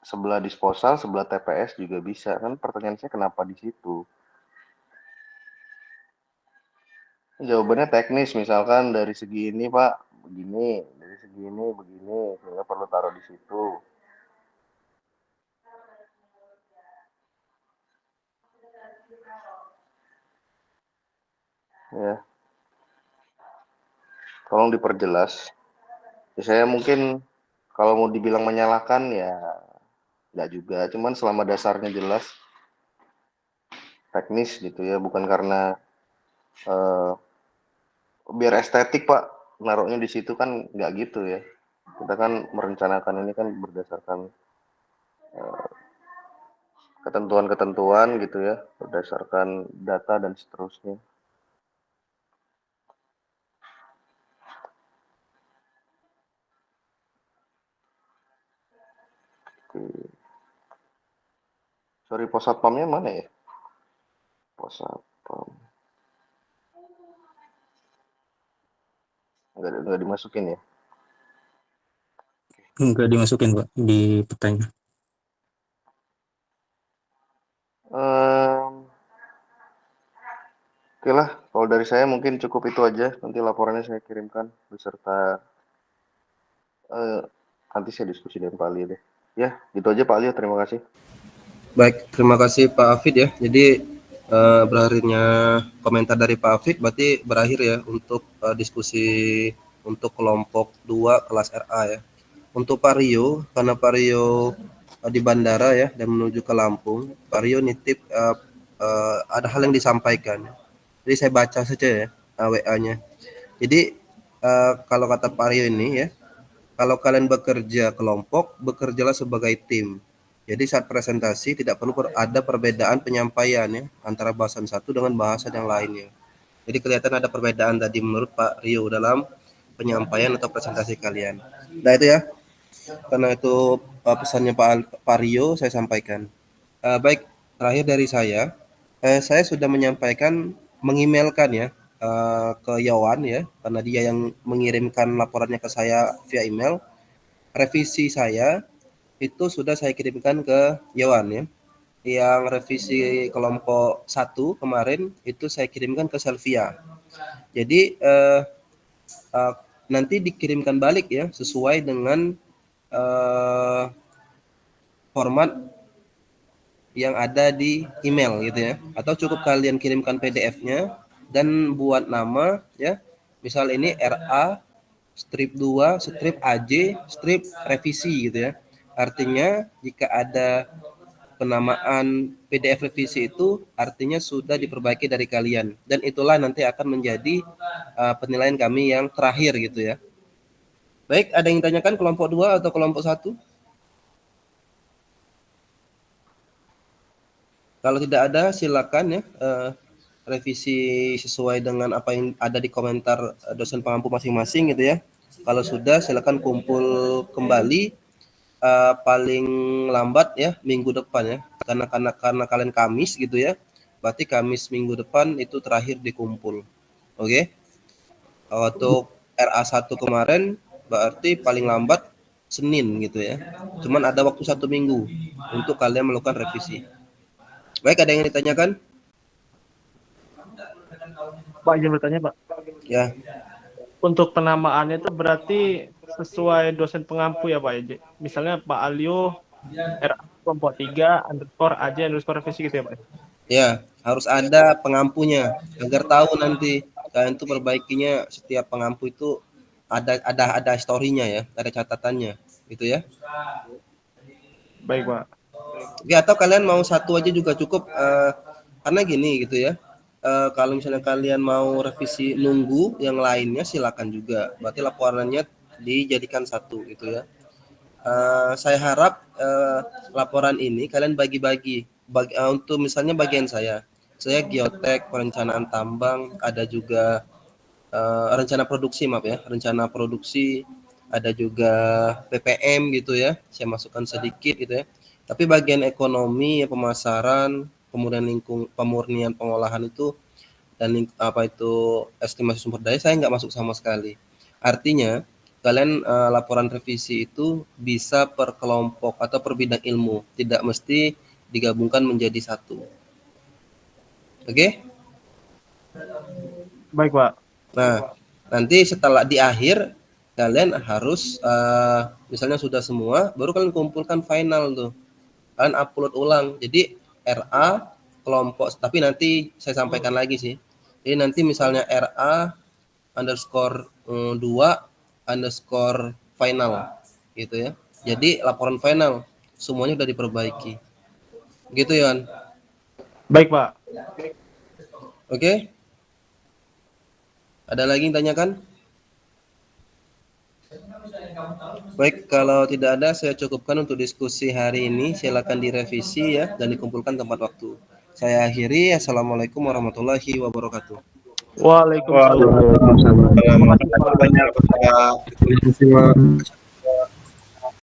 sebelah disposal, sebelah TPS juga bisa. Kan pertanyaan saya kenapa di situ? Jawabannya teknis, misalkan dari segi ini Pak, begini, dari segi ini begini, sehingga perlu taruh di situ. Ya, tolong diperjelas. Ya, saya mungkin kalau mau dibilang menyalahkan ya nggak juga, cuman selama dasarnya jelas, teknis gitu ya, bukan karena biar estetik Pak, naruhnya di situ kan nggak gitu ya. Kita kan merencanakan ini kan berdasarkan ketentuan-ketentuan gitu ya, berdasarkan data dan seterusnya. Sorry, pos satpamnya mana ya? Pos satpam. Nggak dimasukin ya? Enggak dimasukin, Pak, di petanya. Oke lah, kalau dari saya mungkin cukup itu aja. Nanti laporannya saya kirimkan beserta nanti saya diskusi dengan Pak Ali deh. Ya, gitu aja Pak Ali. Terima kasih. Baik, terima kasih Pak Afid ya. Jadi berakhirnya komentar dari Pak Afid berarti berakhir ya untuk diskusi untuk kelompok 2 kelas RA ya. Untuk Pak Rio, karena Pak Rio di bandara ya dan menuju ke Lampung, Pak Rio nitip ada hal yang disampaikan. Jadi saya baca saja ya WA-nya. Jadi kalau kata Pak Rio ini ya, kalau kalian bekerja kelompok, bekerjalah sebagai tim. Jadi saat presentasi tidak perlu ada perbedaan penyampaian ya antara bahasan satu dengan bahasan yang lainnya. Jadi kelihatan ada perbedaan tadi menurut Pak Rio dalam penyampaian atau presentasi kalian. Nah itu ya. Karena itu pesannya Pak Rio saya sampaikan. Baik, terakhir dari saya sudah menyampaikan, mengemailkan ya ke Yawan ya, karena dia yang mengirimkan laporannya ke saya via email. Revisi saya itu sudah saya kirimkan ke Yawan ya. Yang revisi kelompok 1 kemarin itu saya kirimkan ke Selvia. Jadi nanti dikirimkan balik ya sesuai dengan format yang ada di email gitu ya, atau cukup kalian kirimkan PDF-nya dan buat nama ya, misal ini RA strip 2 strip AJ strip revisi gitu ya. Artinya jika ada penamaan PDF revisi itu artinya sudah diperbaiki dari kalian, dan itulah nanti akan menjadi penilaian kami yang terakhir gitu ya. Baik, ada yang ditanyakan kelompok 2 atau kelompok 1? Kalau tidak ada silakan ya revisi sesuai dengan apa yang ada di komentar dosen pengampu masing-masing gitu ya. Kalau sudah silakan kumpul kembali paling lambat ya minggu depan ya. Karena kalian Kamis gitu ya. Berarti Kamis minggu depan itu terakhir dikumpul. Oke. Untuk RA1 kemarin berarti paling lambat Senin gitu ya. Cuman ada waktu 1 minggu untuk kalian melakukan revisi. Baik, ada yang ditanyakan? Pak, izin bertanya, Pak. Ya. Untuk penamaannya itu berarti sesuai dosen pengampu ya, Pak? Misalnya Pak Alio RA kelompok 3 underscore AJ underscore revisi gitu ya, Pak? Ya, harus ada pengampunya agar tahu nanti kalian tuh perbaikinya. Setiap pengampu itu ada historinya ya, ada catatannya gitu ya. Baik, Pak. Ya, atau kalian mau satu aja juga cukup, karena gini gitu ya. Kalau misalnya kalian mau revisi nunggu yang lainnya silakan juga. Berarti laporannya dijadikan satu gitu ya. Saya harap laporan ini kalian bagi-bagi. Untuk misalnya bagian saya geotek, perencanaan tambang, ada juga rencana produksi, maaf ya, rencana produksi, ada juga PPM gitu ya. Saya masukkan sedikit gitu ya. Tapi bagian ekonomi, ya, pemasaran, kemudian pemurnian pengolahan itu, dan estimasi sumber daya saya nggak masuk sama sekali. Artinya kalian laporan revisi itu bisa per kelompok atau per bidang ilmu, tidak mesti digabungkan menjadi satu. Oke? Baik, Pak. Nah, nanti setelah di akhir kalian harus misalnya sudah semua, baru kalian kumpulkan final tuh. Kalian upload ulang. Jadi RA kelompok, tapi nanti saya sampaikan lagi sih. Jadi nanti misalnya RA underscore 2 underscore final gitu ya. Jadi laporan final semuanya udah diperbaiki. Gitu Yon. Baik, Pak. Oke. Ada lagi yang tanyakan? Baik, kalau tidak ada saya cukupkan untuk diskusi hari ini. Silakan direvisi ya dan dikumpulkan tempat waktu. Saya akhiri. Assalamualaikum warahmatullahi wabarakatuh. Waalaikumsalam. Terima kasih banyak.